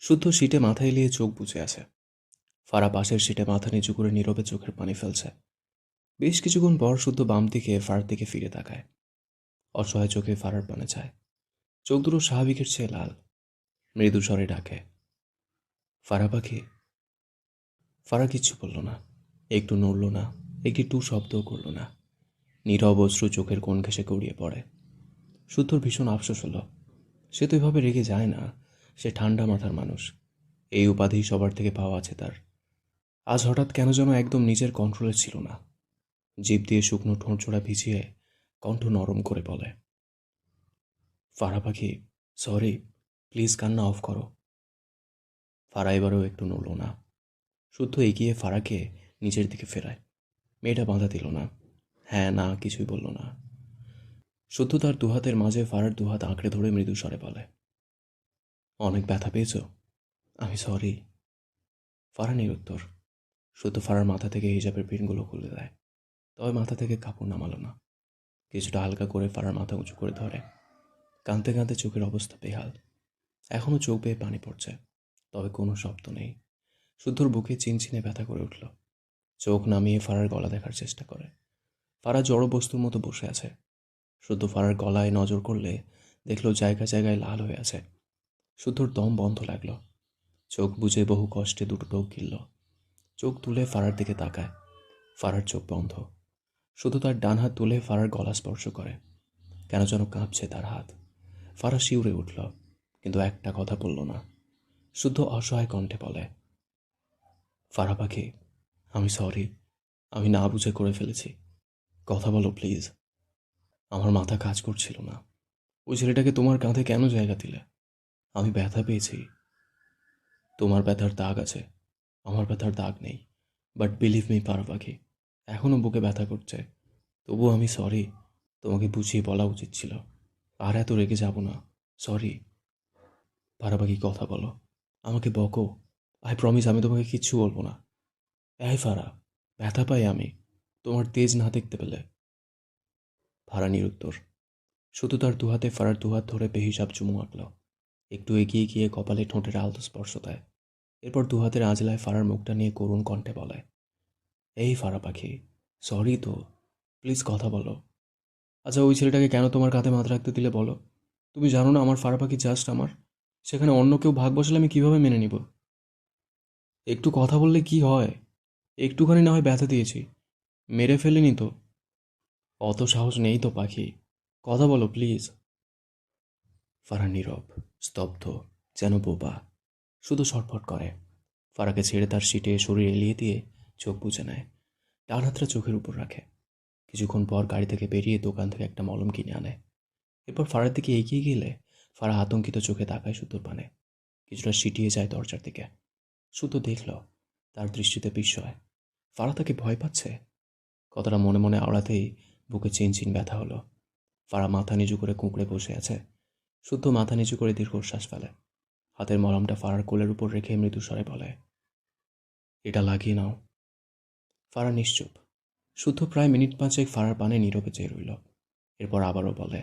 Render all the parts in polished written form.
শুদ্ধ সিটে মাথা এলিয়ে চোখ বুজে আছে। ফারা পাশের সিটে মাথা নিচু করে নীরবে চোখের পানি ফেলছে। বেশ কিছুক্ষণ পর শুদ্ধ বাম দিকে ফারার দিকে ফিরে তাকায়। অসহায় চোখে ফারার পানে চায়। চোখ দুটো স্বাভাবিকের চেয়ে লাল। মৃদু স্বরে ডাকে, ফারা পাখি। ফারা কিচ্ছু বলল না, একটু নড়ল না, একটি টু শব্দও করল না। নীরব অশ্রু চোখের কোণ ঘেঁষে গড়িয়ে পড়ে। শুদ্ধর ভীষণ আফসোস হলো। সে তো এভাবে রেগে যায় না। সে ঠান্ডা মাথার মানুষ। এই উপাধি সবার থেকে পাওয়া আছে তার। আজ হঠাৎ কেন যেন একদম নিজের কন্ট্রোলে ছিল না। জিভ দিয়ে শুকনো ঠোঁটজোড়া ভিজিয়ে কণ্ঠ নরম করে বলে, ফারা পাখি, সরি, প্লিজ কান্না অফ করো। ফারা এবারেও একটু নড়ল না। শুদ্ধ এগিয়ে ফারাকে নিজের দিকে ফেরায়। মেয়েটা বাধা দিল না, হ্যাঁ না কিছুই বলল না। শুদ্ধ তার দুহাতের মাঝে ফারার দুহাত আঁকড়ে ধরে মৃদু স্বরে বলে, অনেক ব্যথা পেয়েছ? আমি সরি। ফারা নিরুত্তর। শুদ্ধ ফারার মাথা থেকে হিজাবের পিনগুলো খুলে দেয়, তবে মাথা থেকে কাপড় নামালো না। কিছুটা হালকা করে ফারার মাথা উঁচু করে ধরে। কাঁদতে কাঁদতে চোখের অবস্থা বেহাল। এখনও চোখ বেয়ে পানি পড়ছে, তবে কোনো শব্দ নেই। শুদ্ধর বুকে চিনচিনে ব্যথা করে উঠল। চোখ নামিয়ে ফারার গলা দেখার চেষ্টা করে। ফারা জড় বস্তুর মতো বসে আছে। শুদ্ধ ফারার গলায় নজর করলে দেখল জায়গায় জায়গায় লাল হয়ে আছে। শুদ্ধর দম বন্ধ লাগলো। চোখ বুজে বহু কষ্টে দুটো ঢোক গিলল। চোখ তুলে ফারার দিকে তাকায়। ফারার চোখ বন্ধ। শুধু তার ডান হাত তুলে ফারার গলা স্পর্শ করে। কেন যেন কাঁপছে তার হাত। ফারা শিউরে উঠল, কিন্তু একটা কথা বলল না। শুদ্ধ অসহায় কণ্ঠে বলে, ফারা পাখি, আমি সরি। আমি না বুঝে করে ফেলেছি। কথা বলো প্লিজ। আমার মাথা কাজ করছিল না। ওই ছেলেটাকে তোমার কাঁধে কেন জায়গা দিলে? আমি ব্যথা পেয়েছি। তোমার ব্যথার দাগ আছে, আমার ব্যথার দাগ নেই। বাট বিলিভ মি পারা পাখি, এখনও বুকে ব্যথা করছে। তবুও আমি সরি। তোমাকে বুঝিয়ে বলা উচিত ছিল। আর এত রেগে যাব না। সরি। পারা পাখি কথা বলো, আমাকে বকো। আই প্রমিস আমি তোমাকে কিচ্ছু বলবো না। এই ফারা, ব্যথা পাই আমি তোমার তেজ না দেখতে পেলে। ফারা নিরুত্তর। শুধু তার দুহাতে ফারার দুহাত ধরে বেহিসাব চুমু আঁকল। একটু এগিয়ে গিয়ে কপালে ঠোঁটের আলতো স্পর্শ দেয়। এরপর দুহাতের আঁচলায় ফারার মুখটা নিয়ে করুণ কণ্ঠে বলে, এই ফারা পাখি, সরি তো, প্লিজ কথা বলো। আচ্ছা ওই ছেলেটাকে কেন তোমার কাঁধে মাথা রাখতে দিলে বলো? তুমি জানো না আমার ফারা পাখি জাস্ট আমার। সেখানে অন্য কেউ ভাগ বসালে আমি কিভাবে মেনে নিব? একটু কথা বললে কি হয়? একটুখানি না হয় ব্যথা দিয়েছি, মেরে ফেলিনি তো। অত সাহস নেই তো পাখি, কথা বলো প্লিজ। ফারা নীরব, স্তব্ধ, যেন বোবা। শুধু ছটফট করে। ফারাকে ছেড়ে তার সিটে শরীর এলিয়ে দিয়ে চোখ বুজে নেয়। ডান হাতটা চোখের উপর রাখে। কিছুক্ষণ পর গাড়ি থেকে বেরিয়ে দোকান থেকে একটা মলম কিনে আনে। এরপর ফারার দিকে এগিয়ে গেলে ফারা আতঙ্কিত চোখে তাকায় শুদ্ধর পানে। কিছুটা সিটিয়ে যায় দরজার দিকে। শুদ্ধ দেখল তার দৃষ্টিতে বিস্ময়। ফারা তাকে ভয় পাচ্ছে। কথাটা মনে মনে আওড়াতেই বুকে চিনচিন ব্যথা হলো। ফারা মাথা নিচু করে কুঁকড়ে বসে আছে। শুদ্ধ মাথা নিচু করে দীর্ঘশ্বাস ফেলে। হাতের মলমটা ফারার কোলের উপর রেখে মৃদু স্বরে বলে, এটা লাগিয়ে নাও। ফারা নিশ্চুপ। শুদ্ধ প্রায় মিনিট পাঁচেক ফারার পানে নীরবে চেয়ে রইল। এরপর আবারও বলে,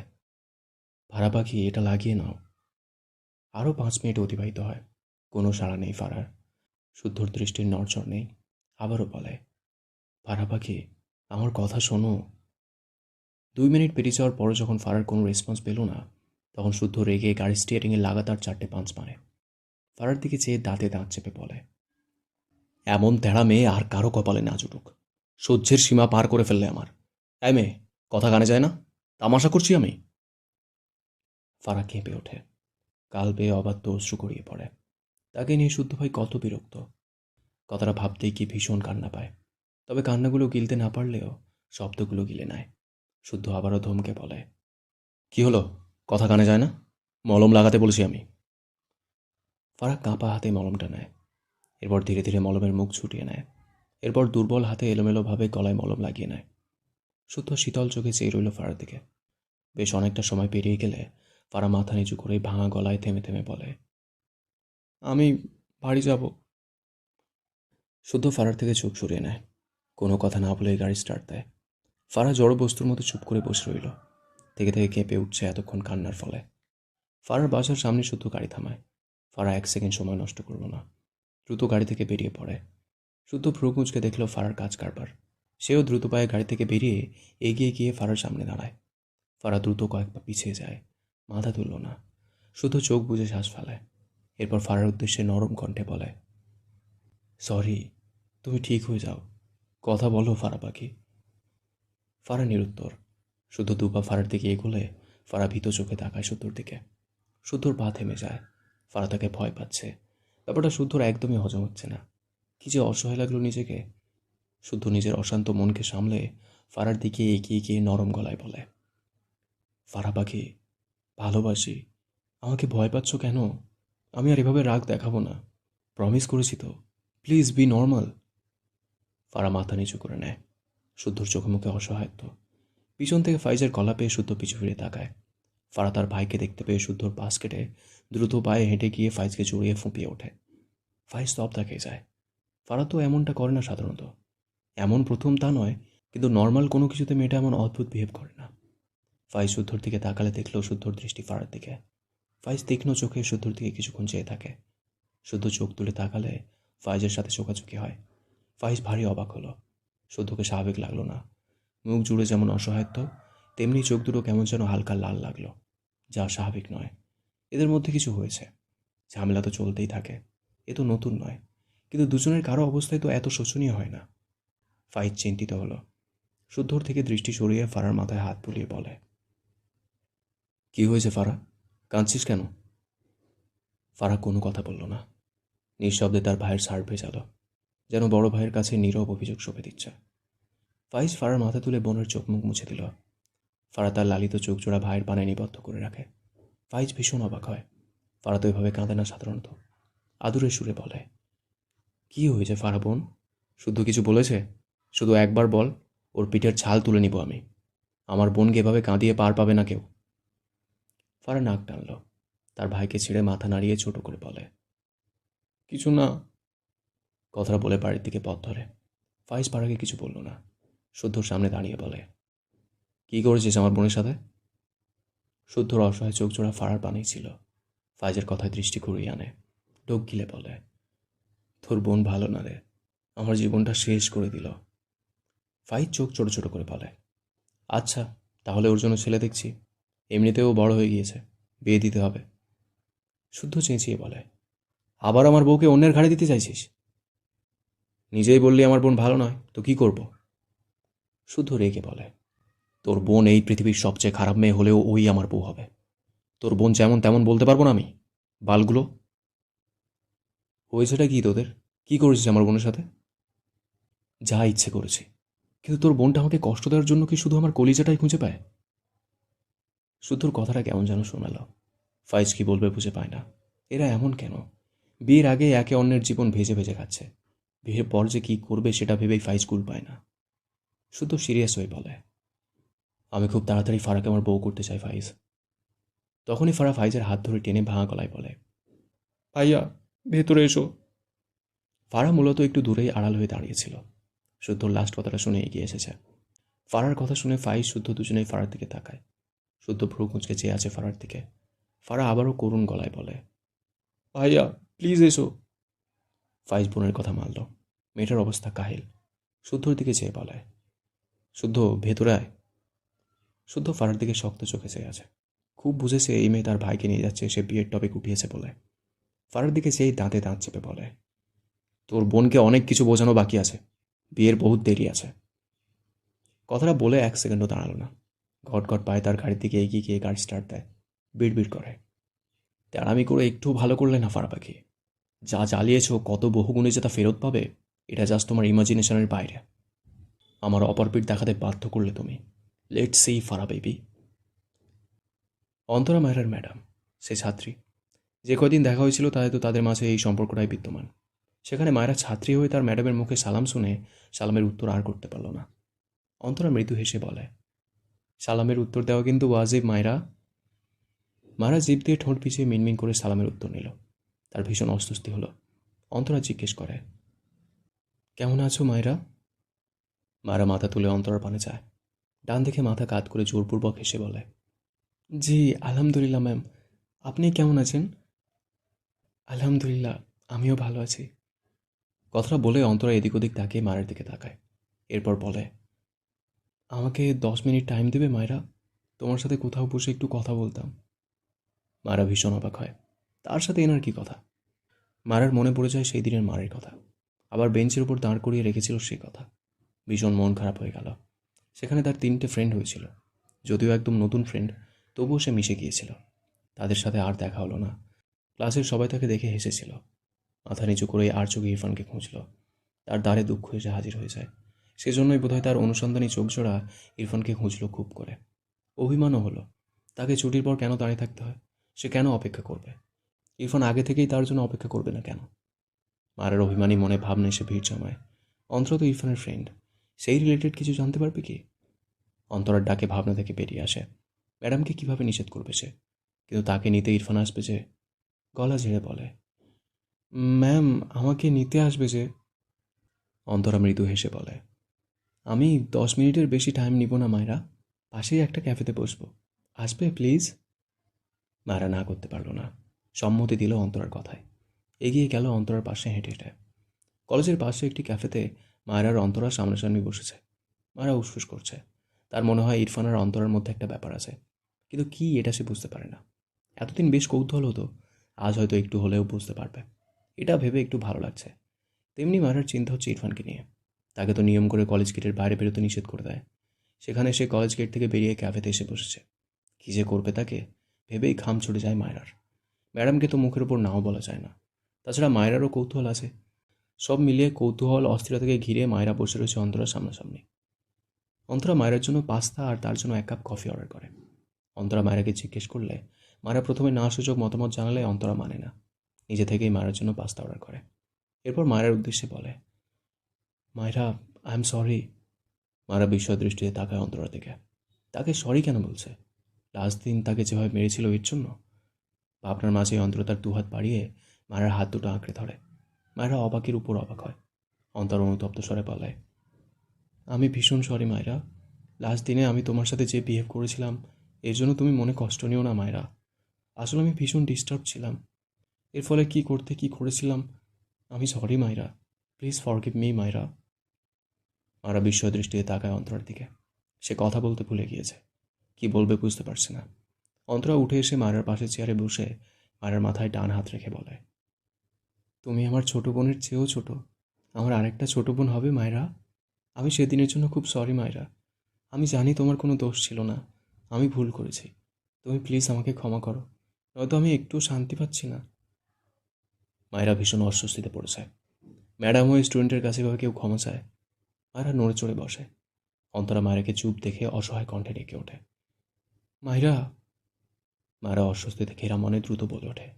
ভাড়া পাখি, এটা লাগিয়ে নাও। আরও 5 মিনিট অতিবাহিত হয়। কোনো সাড়া নেই ফারার। শুদ্ধর দৃষ্টির নড়চড় নেই। আবারও বলে, ভাড়া পাখি, আমার কথা শোনো। 2 মিনিট পেরিয়ে যাওয়ার পরও যখন ফারার কোনো রেসপন্স পেল না, তখন শুদ্ধ রেগে গাড়ি স্টিয়ারিংয়ে লাগাতার 4টে পাঞ্চ মারে। ফারার দিকে চেয়ে দাঁতে দাঁত চেপে বলে, এমন তেড়া মেয়ে আর কারো কপালে না জুটুক। সহ্যের সীমা পার করে ফেললে আমার। এই মেয়ে, কথা কানে যায় না? তামাশা করছি আমি? ফারা কেঁপে ওঠে। কাল বেয়ে অবাধ্য অশ্রু গড়িয়ে পড়ে। তাকে নিয়ে শুদ্ধ ভাই কত বিরক্ত। কথাটা ভাবতেই কি ভীষণ কান্না পায়। তবে কান্নাগুলো গিলতে না পারলেও শব্দগুলো গিলে নেয়। শুদ্ধ আবারও ধমকে বলে, কি হলো? কথা কানে যায় না? মলম লাগাতে বলেছি আমি। ফারা কাঁপা হাতে মলমটা নেয়। এরপর ধীরে ধীরে মলমের মুখ ছুটিয়ে নেয়। এরপর দুর্বল হাতে এলোমেলোভাবে গলায় মলম লাগিয়ে নেয়। শুদ্ধ শীতল চোখে চেয়ে রইল ফারার দিকে। বেশ অনেকটা সময় পেরিয়ে গেলে ফারা মাথা নিচু করে ভাঙা গলায় থেমে থেমে বলে, আমি বাড়ি যাব। শুদ্ধ ফারার থেকে চোখ সরিয়ে নেয়। কোনো কথা না বলে গাড়ি স্টার্ট দেয়। ফারা জড় বস্তুর মতো চুপ করে বসে রইল। থেকে থেকে কেঁপে উঠছে এতক্ষণ কান্নার ফলে। ফারার বাসার সামনে শুদ্ধ গাড়ি থামায়। ফারা 1 সেকেন্ড সময় নষ্ট করল না, দ্রুত গাড়ি থেকে বেরিয়ে পড়ে। শুদ্ধ ভ্রু কুঁচকে দেখল ফারার কাজ কারবার। সেও দ্রুত পায়ে গাড়ি থেকে বেরিয়ে এগিয়ে গিয়ে ফারার সামনে দাঁড়ায়। ফারা দ্রুত কয়েক পা পিছিয়ে যায়, মাথা তুলল না, শুধু চোখ বুজে শ্বাস ফেলায়। এরপর ফারার উদ্দেশ্যে নরম কণ্ঠে বলে, সরি, তুমি ঠিক হয়ে যাও, কথা বলো ফারা পাখি। ফারা নিরুত্তর, শুধু দুপা ফারার দিকে এগোলে ফারা ভীত চোখে তাকায় শুদ্ধর দিকে। শুদ্ধর পা থেমে যায়। ফারা তাকে ভয় পাচ্ছে। ব্যাপারটা শুদ্ধর একদমই হজম হচ্ছে না। কি যে অসহায় লাগলো নিজেকে। শুদ্ধ নিজের অশান্ত মনকে সামলে ফারার দিকে এগিয়ে গিয়ে নরম গলায় বলে, ফারা পাখি, ভালোবাসি, আমাকে ভয় পাচ্ছ কেন? আমি আর এভাবে রাগ দেখাবো না, প্রমিস করেছি তো, প্লিজ বি নর্মাল। ফারা মাথা নিচু করে নেয়। শুদ্ধর চোখে মুখে অসহায়ত্ব। পিছন থেকে ফাইজের গলা পেয়ে শুদ্ধ পিছু ফিরে তাকায়। ফারা তার ভাইকে দেখতে পেয়ে শুদ্ধর পাশ কেটে দ্রুত পায়ে হেঁটে গিয়ে ফাইজকে জড়িয়ে ফুঁপিয়ে ওঠে। ফাইজ স্তব্ধ খেয়ে যায়। ফারা তো এমনটা করে না সাধারণত। এমন প্রথম তা নয়, কিন্তু নর্মাল কোনো কিছুতে মেয়েটা এমন অদ্ভুত বিহেভ করে না। ফাইজ শুদ্ধর দিকে তাকালে দেখলেও শুদ্ধর দৃষ্টি ফারার দিকে। ফাইজ তীক্ষ্ণ চোখে শুদ্ধর দিকে কিছুক্ষণ চেয়ে থাকে। শুদ্ধ চোখ তুলে তাকালে ফাইজের সাথে চোখাচোখি হয়। ফাইজ ভারী অবাক হলো। শুদ্ধকে স্বাভাবিক লাগলো না। মুখ জুড়ে যেমন অসহায়ত্ব, তেমনি চোখ দুটো কেমন যেন হালকা লাল লাগলো, যা স্বাভাবিক নয়। এদের মধ্যে কিছু হয়েছে। ঝামেলা তো চলতেই থাকে, এ তো নতুন নয়, কিন্তু দুজনের কারো অবস্থায় তো এত শোচনীয় হয় না। ফাইজ চিন্তিত হলো। শুদ্ধর থেকে দৃষ্টি সরিয়ে ফারার মাথায় হাত বুলিয়ে বলে, কি হয়েছে ফারা, কাঁদছিস কেন? ফারা কোনো কথা বলল না। নিঃশব্দে তার ভাইয়ের শার্ট ভেজালো, যেন বড় ভাইয়ের কাছে নীরব অভিযোগ সঁপে দিচ্ছে। ফাইজ ফারার মাথা তুলে বোনের চোখ মুখ মুছে দিল। ফারা তার লালিত চোখ জোড়া ভাইয়ের পানে নিবদ্ধ করে রাখে। ফাইজ ভীষণ অবাক হয়। ফারা তো এভাবে কাঁদে না সাধারণত। আদুরে সুরে বলে, কি হয়েছে ফারা বোন? শুধু কিছু বলেছে? শুধু একবার বল, ওর পিঠের ছাল তুলে নিব আমি। আমার বোনকে এভাবে কাঁদিয়ে পার পাবে না কেউ। ফারা নাক টানল। তার ভাইকে ছেড়ে মাথা নাড়িয়ে ছোট করে বলে, কিছু না। কথাটা বলে বাড়ির দিকে পথ ধরে। ফাইজ ফারাকে কিছু বলল না। শুদ্ধর সামনে দাঁড়িয়ে বলে, কি করেছিস আমার বোনের সাথে? শুদ্ধর অসহায় চোখ জোড়া ফারার পানেই ছিল। ফাইজের কথায় দৃষ্টি ঘুরিয়ে আনে, ঢোক গিলে বলে, তোর বোন ভালো না রে, আমার জীবনটা শেষ করে দিল। ফাইজ চোখ ছোট ছোট করে বলে, আচ্ছা, তাহলে ওর জন্য ছেলে দেখছি। এমনিতেও বড় হয়ে গিয়েছে, বিয়ে দিতে হবে। শুদ্ধ চেঁচিয়ে বলে, আবার আমার বউকে অন্যের ঘাড়ে দিতে চাইছিস? নিজেই বললি আমার বোন ভালো নয়, তো কি করব? শুদ্ধ রেগে বলে, তোর বোন এই পৃথিবীর সবচেয়ে খারাপ মেয়ে হলেও ওই আমার বউ হবে। তোর বোন যেমন তেমন বলতে পারবো না আমি? বালগুলো। হয়েছেটা কি তোদের? কি করেছিস আমার বোনের সাথে? যা ইচ্ছে করেছি, কিন্তু তোর বোনটা আমাকে কষ্ট দেওয়ার জন্য কি শুধু আমার কলিজাটাই খুঁজে পায়? শুদ্ধর কথাটা কেমন যেন শোনালো। ফাইজ কি বলবে বুঝে পায় না। এরা এমন কেন? বিয়ের আগে একে অন্যের জীবন ভেজে ভেজে খাচ্ছে। বিয়ের পর যে কি করবে সেটা ভেবেই ফাইজ কুল পায় না। শুদ্ধ সিরিয়াস হয়ে বলে, আমি খুব তাড়াতাড়ি ফারাকে আমার বউ করতে চাই ফাইজ। তখনই ফারা ফাইজের হাত ধরে টেনে ভাঙা গলায় বলে, ভাইয়া, ভেতরে এসো। ফারা মূলত একটু দূরেই আড়াল হয়ে দাঁড়িয়েছিল। শুদ্ধর লাস্ট কথাটা শুনে এগিয়ে এসেছে। ফারার কথা শুনে ফাইজ শুদ্ধ দুজনেই ফারার দিকে তাকায়। শুদ্ধ ভ্রু কুঁচকে চেয়ে আছে ফারার দিকে। ফারা আবারও করুণ গলায় বলে, ভাইয়া প্লিজ এসো। ফাইজ বোনের কথা মানল। মেয়েটার অবস্থা কাহিল। শুদ্ধর দিকে চেয়ে বলে, শুদ্ধ ভেতরে আয়। শুদ্ধ ফারার দিকে শক্ত চোখে চেয়ে আছে। খুব বুঝেছে এই মেয়ে তার ভাইকে নিয়ে যাচ্ছে, সে বিয়ের টপিক উঠিয়েছে বলে। ফারার দিকে চেয়েই দাঁতে দাঁত চেপে বলে, তোর বোনকে অনেক কিছু বোঝানো বাকি আছে, বিয়ের বহুত দেরি আছে। কথাটা বলে 1 সেকেন্ডও দাঁড়ালো না। ঘট ঘট পায়ে তার গাড়ির দিকে এগিয়ে গিয়ে গাড়ি স্টার্ট দেয়। বিড়বিড় করে, তেড়ামি করে একটু ভালো করলে না ফারা পাখি। যা জ্বালিয়েছ কত বহুগুণে যে তা ফেরত পাবে, এটা জাস্ট তোমার ইমাজিনেশনের বাইরে। আমার অপরপিঠ দেখাতে বাধ্য করলে তুমি। Let's see Farah baby. Antara মায়ের ম্যাডাম, সে ছাত্রী। যে কয়দিন দেখা হয়েছিল তাই তো তাদের মাঝে এই সম্পর্কটাই বিদ্যমান। সেখানে মায়েরা ছাত্রী হয়ে তার ম্যাডামের মুখে সালাম শুনে সালামের উত্তর আর করতে পারল না। অন্তরা মৃদু হেসে বলে, সালামের উত্তর দেওয়া কিন্তু ওয়াজিব মায়েরা। মায়েরা জিভ দিয়ে ঠোঁট পিছিয়ে মিনমিন করে সালামের উত্তর নিল। তার ভীষণ অস্বস্তি হলো। অন্তরা জিজ্ঞেস করে, কেমন আছো মায়েরা? মায়েরা মাথা তুলে অন্তরার পানে যায়। ডান দিকে মাথা কাত করে জোরপূর্বক হেসে বলে, জি আলহামদুলিল্লাহ ম্যাম, আপনি কেমন আছেন? আলহামদুলিল্লাহ, আমিও ভালো আছি। কথাটা বলে অন্তরা এদিক ওদিক তাকিয়ে মায়ের দিকে তাকায়। এরপর বলে, আমাকে 10 মিনিট টাইম দেবে মায়েরা? তোমার সাথে কোথাও বসে একটু কথা বলতাম। মায়েরা ভীষণ অবাক হয়। তার সাথে এনার কি কথা? মারার মনে পড়ে যায় সেই দিনের মারের কথা। আবার বেঞ্চের উপর দাঁড় করিয়ে রেখেছিল সেই কথা। ভীষণ মন খারাপ হয়ে গেল। সেখানে তার 3টে ফ্রেন্ড হয়েছিল। যদিও একদম নতুন ফ্রেন্ড, তবুও সে মিশে গিয়েছিল। তাদের সাথে আর দেখা হলো না। ক্লাসের সবাই তাকে দেখে হেসেছিল। মাথা নিচু করে আর চোখে ইরফানকে খুঁজল। তার দ্বারে দুঃখ এসে হাজির হয়ে যায়। সেজন্যই বোধহয় তার অনুসন্ধানী চোখজোড়া ইরফানকে খুঁজল খুব করে। অভিমানও হলো। তাকে ছুটির পর কেন দাঁড়িয়ে থাকতে হয়? সে কেন অপেক্ষা করবে? ইরফান আগে থেকেই তার জন্য অপেক্ষা করবে না কেন? মারের অভিমানী মনে ভাবনা এসে ভিড় জমায়। অন্তরা তো ইরফানের ফ্রেন্ড, সেই রিলেটেড কিছু জানতে পারবে কি? অন্তরার ডাকে ভাবনা থেকে বেরিয়ে আসে। ম্যাডামকে কিভাবে নিষেধ করবে সে? কিন্তু তাকে নিতে ইরফান আসবে যে। গলা ঝেড়ে বলে, ম্যাম, আমাকে নিতে আসবে যে। অন্তরা মৃদু হেসে বলে, আমি 10 মিনিটের বেশি টাইম নিব না মায়েরা। পাশেই একটা ক্যাফেতে বসবো। আসবে প্লিজ? মায়েরা না করতে পারল না। সম্মতি দিল অন্তরার কথায়। এগিয়ে গেল অন্তরার পাশে হেঁটে হেঁটে। কলেজের পাশে একটি ক্যাফেতে মায়েরার অন্তরা সামনাসামনি বসেছে। মায়েরা উসফুস করছে। তার মনে হয় ইরফান আর অন্তরার মধ্যে একটা ব্যাপার আছে, কিন্তু কি এটা সে বুঝতে পারে না। এতদিন বেশ কৌতূহল হতো, আজ হয়তো একটু হলেও বুঝতে পারবে। এটা ভেবে একটু ভালো লাগছে। তেমনি মায়েরার চিন্তা হচ্ছে ইরফানকে নিয়ে। তাকে তো নিয়ম করে কলেজ গেটের বাইরে বেরোতে নিষেধ করে দেয়। সেখানে সে কলেজ গেট থেকে বেরিয়ে ক্যাফেতে এসে বসেছে। কী যে করবে তাকে ভেবেই ঘাম ছুটে যায় মায়েরার। ম্যাডামকে তো মুখের ওপর নাও বলা যায় না। তাছাড়া মায়েরারও কৌতূহল আছে। সব মিলিয়ে কৌতূহল অস্থিরতাকে ঘিরে মায়েরা বসে রয়েছে অন্তরার সামনাসামনি। অন্তরা মায়েরার জন্য পাস্তা আর তার জন্য 1 কাপ কফি অর্ডার করে। অন্তরা মায়েরাকে জিজ্ঞেস করলে মায়েরা প্রথমে না সূচক মতামত জানালে অন্তরা মানে না। নিজে থেকেই মায়েরার জন্য পাস্তা অর্ডার করে। এরপর মায়েরার উদ্দেশ্যে বলে, মায়েরা, আই এম সরি। মায়েরা বিস্ময় দৃষ্টিতে তাকায় অন্তরার দিকে। তাকে সরি কেন বলছে? লাস্ট দিন তাকে যেভাবে মেরেছিল এর জন্য? ভাবনার মাঝে অন্তরা তার দুহাত বাড়িয়ে মায়ের হাত দুটো আঁকড়ে ধরে। মায়েরা অবাকের উপর অবাক হয়। অন্তর অনুতপ্ত স্বরে বলে, আমি ভীষণ সরি মায়েরা। লাস্ট দিনে আমি তোমার সাথে যে বিহেভ করেছিলাম, এর জন্য তুমি মনে কষ্ট নিও না মায়েরা। আসলে আমি ভীষণ ডিস্টার্ব ছিলাম। এর ফলে কি করেছিলাম, আমি সরি মায়েরা। প্লিজ ফরগিভ মি মায়েরা। মায়েরা বিস্ময় দৃষ্টিতে তাকায় অন্তরার দিকে। সে কথা বলতে ভুলে গিয়েছে। কি বলবে বুঝতে পারছে না। অন্তরা উঠে এসে মায়েরার পাশে চেয়ারে বসে মায়েরার মাথায় ডান হাত রেখে বলে, তুমি আমার ছোট বোনের চেয়েও ছোট। আমার আরেকটা ছোট বোন হবে মায়েরা। আমি সেদিনের জন্য খুব সরি মায়েরা। আমি জানি তোমার কোনো দোষ ছিল না। আমি ভুল করেছি। তুমি প্লিজ আমাকে ক্ষমা করো, নয়তো আমি একটুও শান্তি পাচ্ছি না। মায়েরা ভীষণ অস্বস্তিতে পড়েছে। ম্যাডাম হয়ে স্টুডেন্টের কাছে এভাবে কেউ ক্ষমা চায়? মায়েরা নড়ে চড়ে বসে। অন্তরা মায়েরাকে চুপ দেখে অসহায় কণ্ঠে ডেকে ওঠে, মায়েরা। মায়েরা অস্বস্তিতে ঘেরা মনে দ্রুত বলে ওঠে,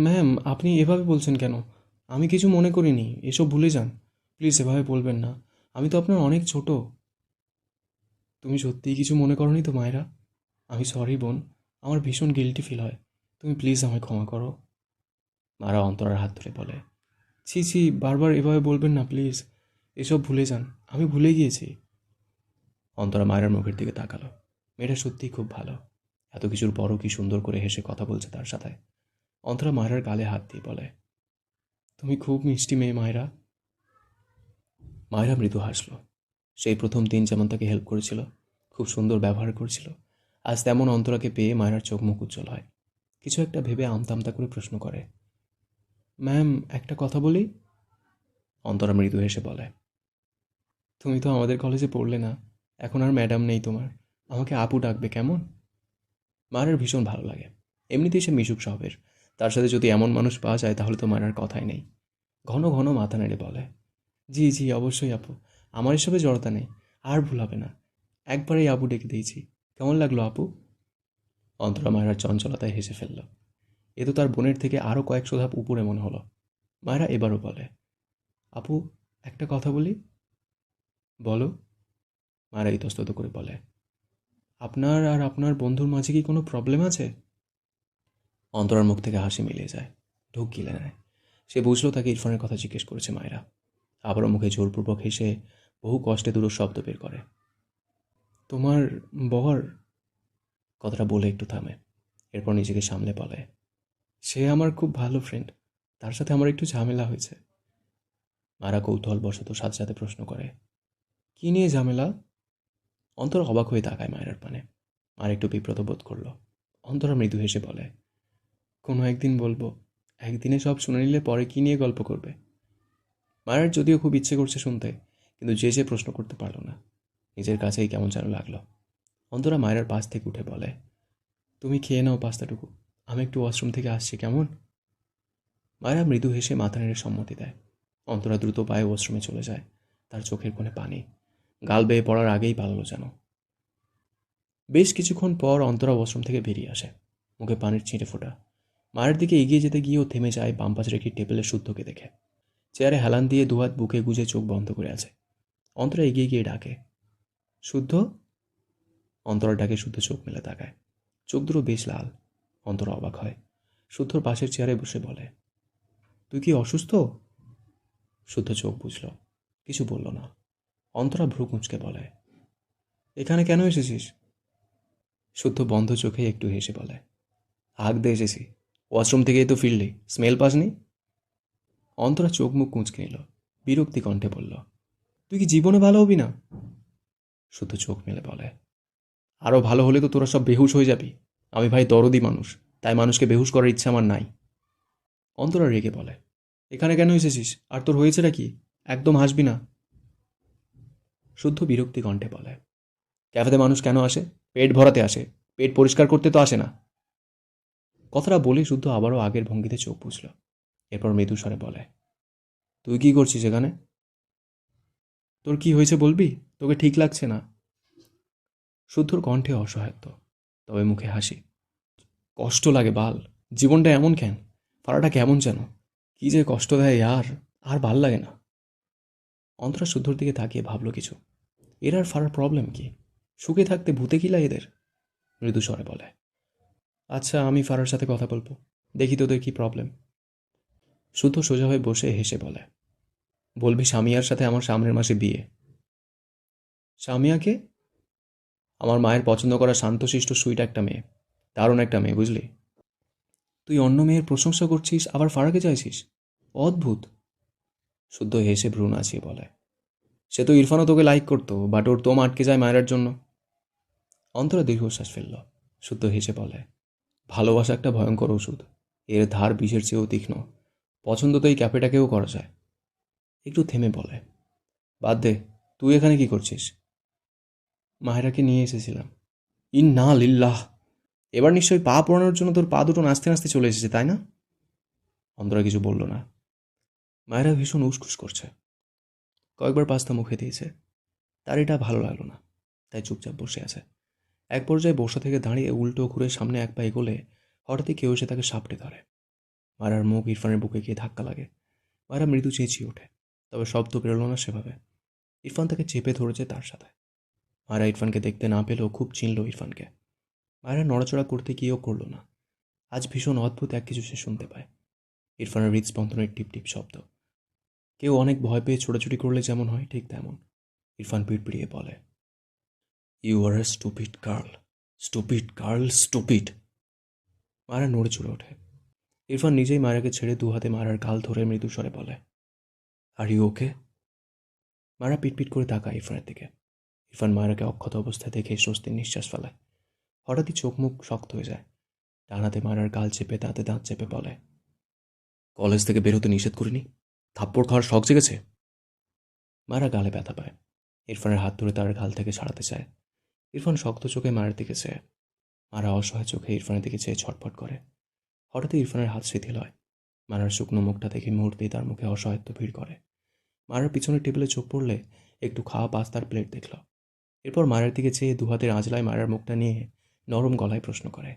ম্যাম, আপনি এভাবে বলছেন কেন? আমি কিছু মনে করিনি, এসব ভুলে যান। প্লিজ এভাবে বলবেন না। আমি তো আপনার অনেক ছোট। তুমি সত্যিই কিছু মনে করনি তো মায়েরা? আমি সরি বোন। আমার ভীষণ গিল্টি ফিল হয়। তুমি প্লিজ আমায় ক্ষমা করো। মারা অন্তরার হাত ধরে বলে, ছি ছি, বারবার এভাবে বলবেন না প্লিজ। এসব ভুলে যান, আমি ভুলে গিয়েছি। অন্তরা মায়ের মুখের দিকে তাকালো। মেয়েটা সত্যিই খুব ভালো। এত কিছুর পরও কি সুন্দর করে হেসে কথা বলছে তার সাথে। অন্তরা মায়ের গালে হাত দিয়ে বলে, তুমি খুব মিষ্টি মেয়ে মায়েরা। মায়েরা মৃদু হাসল। সেই প্রথম দিন যেমন তাকে হেল্প করেছিল, খুব সুন্দর ব্যবহার করেছিল, আজ তেমন অন্তরাকে পেয়ে মায়েরার চোখ মুখ উজ্জ্বল হয়। কিছু একটা ভেবে আমতা আমতা করে প্রশ্ন করে, ম্যাম, একটা কথা বলি? অন্তরা মৃদু হেসে বলে, তুমি তো আমাদের কলেজে পড়লে না, এখন আর ম্যাডাম নেই তোমার। আমাকে আপু ডাকবে কেমন? মায়ের ভীষণ ভালো লাগে। এমনিতেই সে মিশুক স্বভাবের। তার সাথে যদি এমন মানুষ পাওয়া যায় তাহলে তো মায়ের কথাই নেই। ঘন ঘন মাথা নেড়ে বলে, জি জি অবশ্যই আপু। আমার এসবে জড়তা নেই। আর ভুল হবে না। একবারেই আপু ডেকে দিয়েছি। কেমন লাগলো আপু? অন্তরা মায়ের চঞ্চলতায় হেসে ফেলল। এ তো তার বোনের থেকে আরও কয়েকশো ধাপ উপরে মনে হলো। মায়েরা এবারও বলে, আপু, একটা কথা বলি? বলো। মায়েরা ইতস্তত করে বলে, আপনার আর আপনার বন্ধুর মাঝে কি কোনো প্রবলেম আছে? অন্তরার মুখ থেকে হাসি মিলিয়ে যায়। ঢোক গিলে নেয়। সে বুঝলো তাকে ইরফানের কথা জিজ্ঞেস করেছে মায়েরা। আবারও মুখে জোরপূর্বক হেসে বহু কষ্টে দুটো শব্দ বের করে, তোমার বর। কথাটা বলে একটু থামে। এরপর নিজেকে সামলে বলে, সে আমার খুব ভালো ফ্রেন্ড, তার সাথে আমার একটু ঝামেলা হয়েছে। মায়েরা কৌতূহলবশত সাথে সাথে প্রশ্ন করে, কী নিয়ে ঝামেলা? অন্তরা অবাক হয়ে তাকায় মায়ের পানে। আর একটু বিব্রত বোধ করলো। অন্তরা মৃদু হেসে বলে, কোনো একদিন বলবো। একদিনে সব শুনে নিলে পরে কী নিয়ে গল্প করবে? মায়ের যদিও খুব ইচ্ছে করছে শুনতে, কিন্তু যে প্রশ্ন করতে পারলো না। নিজের কাছেই কেমন যেন লাগলো। অন্তরা মায়ের পাশ থেকে উঠে বলে, তুমি খেয়ে নাও পাস্তাটুকু, আমি একটু ওয়াশরুম থেকে আসছি, কেমন? মায়েরা মৃদু হেসে মাথা নেড়ে সম্মতি দেয়। অন্তরা দ্রুত পায়ে ওয়াশরুমে চলে যায়। তার চোখের কোণে পানি, গাল বেয়ে পড়ার আগেই পালালো যেন। বেশ কিছুক্ষণ পর অন্তরা ওয়াশরুম থেকে বেরিয়ে আসে, মুখে পানির ছিঁটে ফোটা। মায়ের দিকে এগিয়ে যেতে গিয়েও থেমে যায় বাম পাশের একটি টেবিলে শুদ্ধকে দেখে। চেয়ারে হেলান দিয়ে দুহাত বুকে গুজে চোখ বন্ধ করে আছে। অন্তরা এগিয়ে গিয়ে ডাকে, শুদ্ধ। অন্তরা ডাকে শুদ্ধ চোখ মেলে তাকায়। চোখ দুটো বেশ লাল। অন্তরা অবাক হয়। শুদ্ধর পাশের চেয়ারে বসে বলে, তুই কি অসুস্থ? শুদ্ধ চোখ বুঝল, কিছু বলল না। অন্তরা ভ্রু কুঁচকে বলে, এখানে কেন এসেছিস? শুদ্ধ বন্ধ চোখে একটু হেসে বলে, হাঁক দিয়ে এসেছি। ওয়াশরুম থেকেই তো ফিরলি, স্মেল পাসনি? অন্তরা চোখ মুখ কুঁচকে নিল, বিরক্তি কণ্ঠে বলল, তুই কি জীবনে ভালো হবি না? শুদ্ধ চোখ মেলে বলে, আরও ভালো হলে তো তোরা সব বেহুশ হয়ে যাবি। আমি ভাই দরদি মানুষ, তাই মানুষকে বেহুশ করার ইচ্ছা আমার নাই। অন্তরা রেগে বলে, এখানে কেন এসেছিস, আর তোর হয়েছেটা কি? একদম হাসবি না। শুদ্ধ বিরক্তি কণ্ঠে বলে, ক্যাফেতে মানুষ কেন আসে? পেট ভরাতে আসে, পেট পরিষ্কার করতে তো আসে না। কথাটা বলে শুদ্ধ আবারও আগের ভঙ্গিতে চোখ বুঝল। এরপর মৃদু স্বরে বলে, তুই কি করছিস এখানে? তোর কি হয়েছে বলবি? তোকে ঠিক লাগছে না। শুদ্ধর কণ্ঠে অসহায়ত্ব, তবে মুখে হাসি। কষ্ট লাগে বাল, জীবনটা এমন কেন? ফাড়াটা কেমন যেন, কি যে কষ্ট দেয় আর ভাল লাগে না। অন্তরা শুদ্ধর দিকে তাকিয়ে ভাবল কিছু। এর আর ফাড়ার প্রবলেম কি? সুখে থাকতে ভূতে কিলা এদের? মৃদু স্বরে বলে, আচ্ছা আমি ফারার সাথে কথা বলবো, দেখি তোদের কি প্রবলেম। শুদ্ধ সোজা হয়ে বসে হেসে বলে, বলবি সামিয়ার সাথে আমার সামনের মাসে বিয়ে। সামিয়াকে? আমার মায়ের পছন্দ করা শান্তশিষ্ট সুইট একটা মেয়ে, দারুণ একটা মেয়ে, বুঝলি? তুই অন্য মেয়ের প্রশংসা করছিস, আবার ফারাকে চাইছিস? অদ্ভুত। শুদ্ধ হেসে ভ্রু নাচিয়ে বলে, সে তো ইরফানও তোকে লাইক করতো, বাট ওর তোম আটকে যায় মায়ের জন্য। অন্তরা দীর্ঘশ্বাস ফেলল। শুদ্ধ হেসে বলে, ভালোবাসা একটা ভয়ঙ্কর ওষুধ, এর ধার বিষের চেয়েও তীক্ষ্ণ। পছন্দ তো এই ক্যাফেটাকেও করা যায়। একটু থেমে বলে, বাদ দে, তুই এখানে কি করছিস? মাহেরাকে নিয়ে এসেছিলাম। ইন্না লিল্লাহ! এবার নিশ্চয়ই পা পোড়ানোর জন্য তোর পা দুটো নাচতে নাচতে চলে এসেছে, তাই না? অন্তরা কিছু বলল না। মায়েরা ভীষণ উসখুস করছে। কয়েকবার পাস্তা মুখে দিয়েছে, তার এটা ভালো লাগলো না, তাই চুপচাপ বসে আছে। এক পর্যায়ে বসা থেকে দাঁড়িয়ে উল্টো ঘুরে সামনে এক পা এগোলে হঠাৎই কেউ এসে তাকে সাপটে ধরে। মায়েরার মুখ ইরফানের বুকে গিয়ে ধাক্কা লাগে। মায়েরা মৃদু চেঁচিয়ে ওঠে, তবে শব্দ বেরোলো না সেভাবে। ইরফান তাকে চেপে ধরেছে তার সাথে। মায়েরা ইরফানকে দেখতে না পেলেও খুব চিনল ইরফানকে। মায়েরা নড়াচড়া করতে গিয়েও করল না। আজ ভীষণ অদ্ভুত এক কিছু সে শুনতে পায়। ইরফানের হৃদস্পন্দনের টিপ টিপ শব্দ। কেউ অনেক ভয় পেয়ে ছোটাছুটি করলে যেমন হয় ঠিক তেমন। ইরফান পিড়পিড়িয়ে বলে, you are a stupid girl, stupid girl, stupid. Mayera নড়ে চড়ে ওঠে। ইরফান নিজেই মায়েরাকে ছেড়ে দু হাতে মায়েরার গাল ধরে মৃদু স্বরে বলে, আর ইউ ওকে? মায়েরা পিটপিট করে তাকায় ইরফানের দিকে। ইরফান মায়েরাকে অক্ষত অবস্থায় দেখে স্বস্তির নিঃশ্বাস ফেলায়। হঠাৎই চোখ মুখ শক্ত হয়ে যায়। ডান হাতে মায়েরার গাল চেপে দাঁতে দাঁত চেপে বলে, কলেজ থেকে বেরোতে নিষেধ করিনি? থাপ্পড় খাওয়ার শখ জেগেছে? মায়েরা গালে ব্যথা পায়। ইরফানের হাত ধরে তার গাল থেকে ছাড়াতে চায়। ইরফান শক্ত চোখে মায়ের দিকে চেয়ে। মারা অসহায় চোখে ইরফানের দিকে চেয়ে ছটফট করে। হঠাৎই ইরফানের হাত শিথিল হয়। মারার শুকনো মুখটা দেখে মুহূর্তেই তার মুখে অসহায়ত্ব ভিড় করে। মারার পিছনের টেবিলে চোখ পড়লে একটু খাওয়া পাস্তার প্লেট দেখল। এরপর মায়ের দিকে চেয়ে দু হাতের আঁচলায় মায়ের মুখটা নিয়ে নরম গলায় প্রশ্ন করে,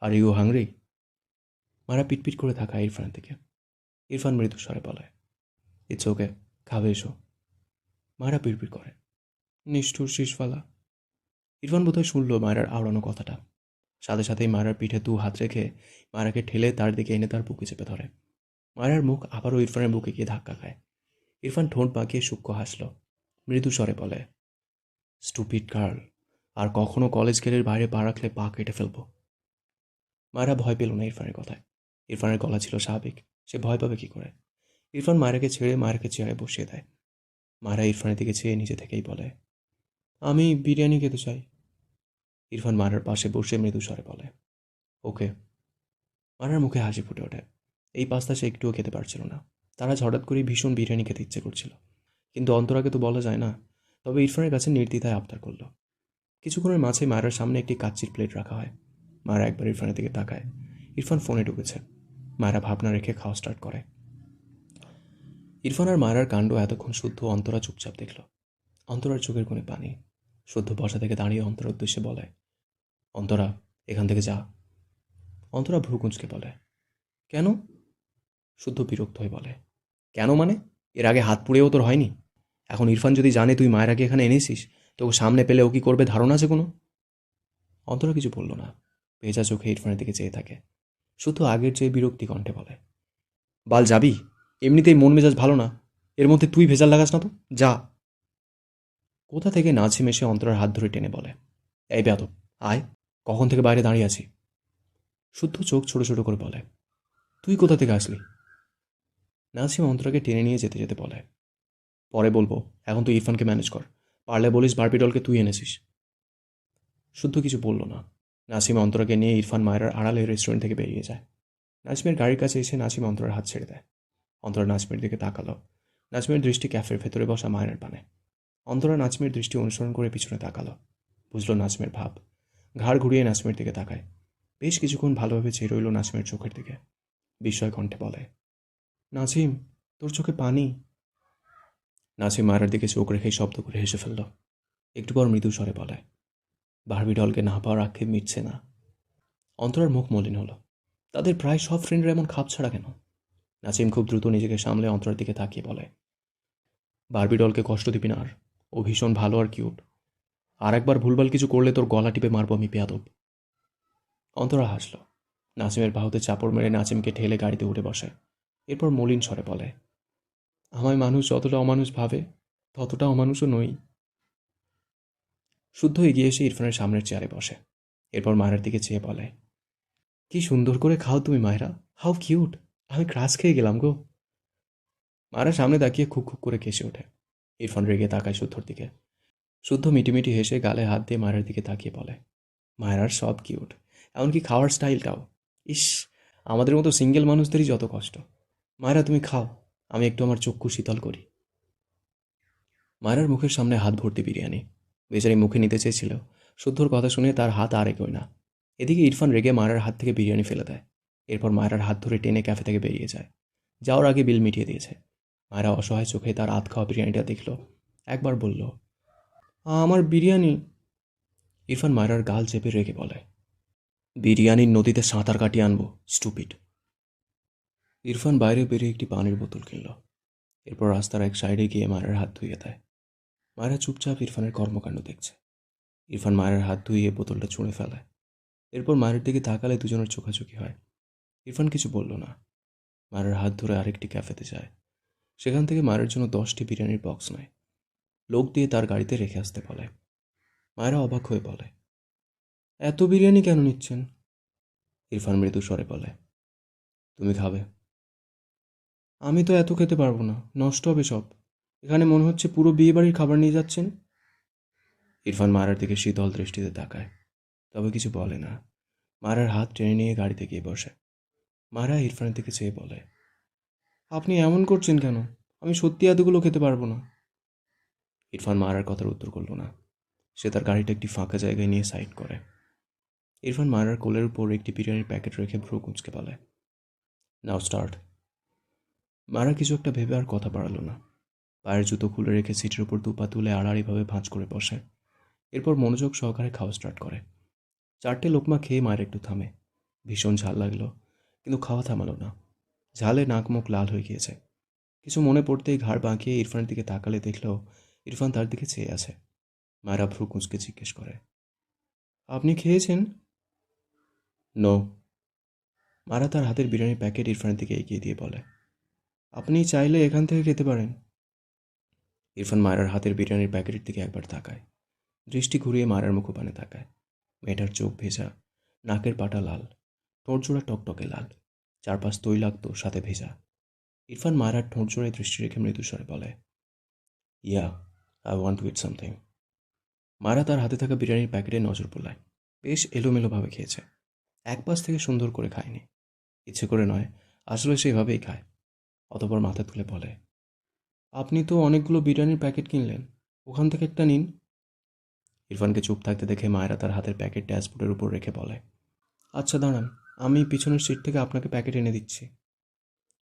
আর ইউ হাংরি? মারা পিটপিট করে থাকা ইরফানের দিকে। ইরফান মৃদু স্বরে বলে, ইটস ওকে, খাবে এসো। মায়েরা পিড়পিড় করে, নিষ্ঠুর শিশফালা। ইরফান বোধহয় শুনল মায়েরার আওড়ানো কথাটা। সাথে সাথেই মায়েরার পিঠে দু হাত রেখে মায়েরাকে ঠেলে তার দিকে এনে তার বুকে চেপে ধরে। মায়েরার মুখ আবারও ইরফানের বুকে গিয়ে ধাক্কা খায়। ইরফান ঠোঁট বাঁকিয়ে সূক্ষ্ম হাসল। মৃদু স্বরে বলে, স্টুপিড গার্ল, আর কখনো কলেজ গেটের বাইরে পা রাখলে পা কেটে ফেলবো। মায়েরা ভয় পেল না ইরফানের কথায়। ইরফানের গলা ছিল স্বাভাবিক, সে ভয় পাবে কি করে? ইরফান মায়েরাকে ছেড়ে মায়েরাকে চেয়ারে বসিয়ে দেয়। মায়েরা ইরফানের দিকে চেয়ে নিজে থেকেই বলে, আমি বিরিয়ানি খেতে চাই। ইরফান মায়েরার পাশে বসে মৃদু স্বরে বলে, ওকে। মায়েরার মুখে হাসি ফুটে ওঠে। এই পাস্তা সে একটুও খেতে পারছিল না। তারা হঠাৎ করেই ভীষণ বিরিয়ানি খেতে ইচ্ছে করছিল, কিন্তু অন্তরাকে তো বলা যায় না। তবে ইরফানের কাছে নির্দ্বিধায় আবদার করল। কিছুক্ষণের মাঝে মায়েরার সামনে একটি কাচ্চির প্লেট রাখা হয়। মায়েরা একবার ইরফানের দিকে তাকায়। ইরফান ফোনে ঢুকেছে। মায়েরা ভাবনা রেখে খাওয়া স্টার্ট করে। ইরফান আর মায়েরার কাণ্ড এতক্ষণ শুদ্ধ অন্তরা চুপচাপ দেখল। অন্তরার চোখের কোণে পানি। শুদ্ধ বসা থেকে দাঁড়িয়ে অন্তরার উদ্দেশ্যে বলে, অন্তরা, এখান থেকে যা। অন্তরা ভ্রু কুঁচকে বলে, কেন? শুদ্ধ বিরক্ত হয়ে বলে, কেন মানে? এর আগে হাত পুড়েও তোর হয়নি? এখন ইরফান যদি জানে তুই মায়েরাকে এখানে এনেছিস, তোকে সামনে পেলে ও কি করবে ধারণা আছে কোনো? অন্তরা কিছু বলল না। ভেজা চোখে ইরফানের দিকে চেয়ে থাকে। শুধু আগের চেয়ে বিরক্তি কণ্ঠে বলে, বাল যাবি? এমনিতেই মন মেজাজ ভালো না, এর মধ্যে তুই ভেজাল লাগাস না তো, যা। কোথা থেকে নাজিম এসে অন্তরার হাত ধরে টেনে বলে, এই বেয়াদব, আয়, কখন থেকে বাইরে দাঁড়িয়ে আছি। শুদ্ধ চোখ ছোট ছোট করে বলে, তুই কোথা থেকে আসলি? নাজিম অন্তরাকে টেনে নিয়ে যেতে যেতে বলে, পরে বলবো, এখন তুই ইরফানকে ম্যানেজ কর। পারলে বলিস বারবিডলকে তুই এনেছিস। শুদ্ধ কিছু বলল না। নাসিম অন্তরাকে নিয়ে ইরফান মায়ের আড়ালে রেস্টুরেন্ট থেকে বেরিয়ে যায়। নাজমের গাড়ির কাছে এসে নাসিম অন্তরার হাত ছেড়ে দেয়। অন্তরা নাজমের দিকে তাকালো। নাজমের দৃষ্টি ক্যাফের ভেতরে বসা মায়ের পানে। অন্তরা নাজমের দৃষ্টি অনুসরণ করে পিছনে তাকালো। বুঝল নাজমের ভাব। ঘাড় ঘুরিয়ে নাজমের দিকে তাকায়। বেশ কিছুক্ষণ ভালোভাবে চেয়ে রইল নাজমের চোখের দিকে। বিস্ময় কণ্ঠে বলে, নাজিম, তোর চোখে পানি। নাজিম মায়ের দিকে চোখ রেখেই শব্দ করে হেসে ফেলল। একটু পর মৃদু স্বরে বলে, বারবি ডলকে না পাওয়ার আক্ষেপ মিটছে না। অন্তরার মুখ মলিন হলো। তাদের প্রায় সব ফ্রেন্ডরা এমন খাপ ছাড়া কেন? নাসিম খুব দ্রুত নিজেকে সামলে অন্তরার দিকে তাকিয়ে বলে, বারবি ডলকে কষ্ট দিবি না আর। ও ভীষণ ভালো আর কিউট। আর একবার ভুলভাল কিছু করলে তোর গলা টিপে মারবো আমি, বেয়াদব। অন্তরা হাসল। নাসিমের বাহুতে চাপড় মেরে নাসিমকে ঠেলে গাড়িতে উঠে বসে। এরপর মলিন স্বরে বলে, আমায় মানুষ যতটা অমানুষ ভাবে, ততটা অমানুষও নই। শুদ্ধ এগিয়ে এসে ইরফানের সামনের চেয়ারে বসে। এরপর মায়ের দিকে চেয়ে বলে, কি সুন্দর করে খাও তুমি মায়েরা, হাউ কিউট। আমি ক্রাশ খেয়ে গেলাম গো। মায়েরা সামনে তাকিয়ে খুব খুব করে কেসে ওঠে। ইরফান রেগে তাকায় শুদ্ধর দিকে। শুদ্ধ মিটিমিটি হেসে গালে হাত দিয়ে মায়ের দিকে তাকিয়ে বলে, মায়েরার সব কিউট, এমনকি খাওয়ার স্টাইলটাও। ইস, আমাদের মতো সিঙ্গেল মানুষদেরই যত কষ্ট। মায়েরা তুমি খাও, আমি একটু আমার চক্ষু শীতল করি। মায়েরার মুখের সামনে হাত ভর্তি বিরিয়ানি। বেচারি মুখে নিতে চেয়েছিল। শুদ্ধর কথা শুনে তার হাত আর এগোয় না। এদিকে ইরফান রেগে মায়েরার হাত থেকে বিরিয়ানি ফেলে দেয়। এরপর মায়েরার হাত ধরে টেনে ক্যাফে থেকে বেরিয়ে যায়। যাওয়ার আগে বিল মিটিয়ে দিয়েছে। মায়েরা অসহায় চোখে তার আধ খাওয়া বিরিয়ানিটা দেখল। একবার বলল, আমার বিরিয়ানি। ইরফান মায়েরার গাল চেপে রেগে বলে, বিরিয়ানির নদীতে সাঁতার কাটিয়ে আনবো, স্টুপিড। ইরফান বাইরে বেরিয়ে একটি পানির বোতল কিনল। এরপর রাস্তার এক সাইডে গিয়ে মায়ের হাত ধুয়ে দেয়। মায়েরা চুপচাপ ইরফানের কর্মকাণ্ড দেখছে। ইরফান মায়ের হাত ধুয়ে বোতলটা ছুঁড়ে ফেলে। এরপর মায়ের দিকে তাকালে দুজনের চোখাচোখি হয়। ইরফান কিছু বলল না। মায়ের হাত ধরে আরেকটি ক্যাফেতে যায়। সেখান থেকে মায়ের জন্য 10টি বিরিয়ানির বক্স নেয়। লোক দিয়ে তার গাড়িতে রেখে আসতে বলে। মায়েরা অবাক হয়ে বলে, এত বিরিয়ানি কেন নিচ্ছেন? ইরফান মৃদু স্বরে বলে, তুমি খাবে? আমি তো এত খেতে পারবো না, নষ্ট হবে সব। এখানে মনে হচ্ছে পুরো বিয়ে বাড়ির খাবার নিয়ে যাচ্ছেন। ইরফান মায়ের দিকে শীতল দৃষ্টিতে তাকায়, তবে কিছু বলে না। মায়ের হাত টেনে নিয়ে গাড়িতে গিয়ে বসে। মায়েরা ইরফানের দিকে চেয়ে বলে, আপনি এমন করছেন কেন? আমি সত্যি এতগুলো খেতে পারবো না। ইরফান মায়ের কথার উত্তর করল না। সে তার গাড়িটা একটি ফাঁকা জায়গায় নিয়ে সাইড করে। ইরফান মায়ের কোলের উপর একটি বিরিয়ানির প্যাকেট রেখে ভ্রু কুঁচকে বলে, নাও স্টার্ট। মায়েরা কিছু একটা ভেবে আর কথা বাড়ালো না। পায়ের জুতো খুলে রেখে সিটের উপর দুপা তুলে আড়াআড়িভাবে ভাঁজ করে বসে। এরপর মনোযোগ সহকারে খাওয়া স্টার্ট করে। 4টে লোকমা খেয়ে মায়ের একটু থামে। ভীষণ ঝাল লাগলো, কিন্তু খাওয়া থামালো না। ঝালে নাক মুখ লাল হয়ে গিয়েছে। কিছু মনে পড়তেই ঘাড় বাঁকিয়ে ইরফানের দিকে তাকালে দেখল ইরফান তার দিকে চেয়ে আছে। মায়েরা ভ্রু কুঁচকে জিজ্ঞেস করে, আপনি খেয়েছেন? নো। মারা তার হাতের বিরিয়ানির প্যাকেট ইরফানের দিকে এগিয়ে দিয়ে বলে, আপনি চাইলে এখান থেকে খেতে পারেন। ইরফান মায়ের হাতের বিরিয়ানির প্যাকেটের দিকে একবার তাকায়। দৃষ্টি ঘুরিয়ে মায়ের মুখপানে তাকায়। মেয়েটার চোখ ভেজা, নাকের পাটা লাল। ঠোঁটজোড়া টকটকে লাল, চারপাশ তৈলাক্ত, সাথে ভেজা। ইরফান মায়রার ঠোঁটজোড়ায় দৃষ্টি রেখে মৃদুস্বরে বলে, yeah, I want to eat something. Myra তার হাতে থাকা বিরিয়ানির প্যাকেটে নজর বোলায়। বেশ এলোমেলোভাবে খেয়েছে, এক পাশ থেকে সুন্দর করে খায়নি। ইচ্ছে করে নয়, আসলে সেভাবেই খায়। অতঃপর মাথা তুলে বলে, আপনি তো অনেকগুলো বিরিয়ানির প্যাকেট কিনলেন, ওখান থেকে একটা নিন। ইরফানকে চুপ থাকতে দেখে মায়রা তার হাতের প্যাকেট ড্যাশবোর্ডের উপর রেখে বলে, আচ্ছা দাঁড়ান, আমি পিছনের সিট থেকে আপনাকে প্যাকেট এনে দিচ্ছি।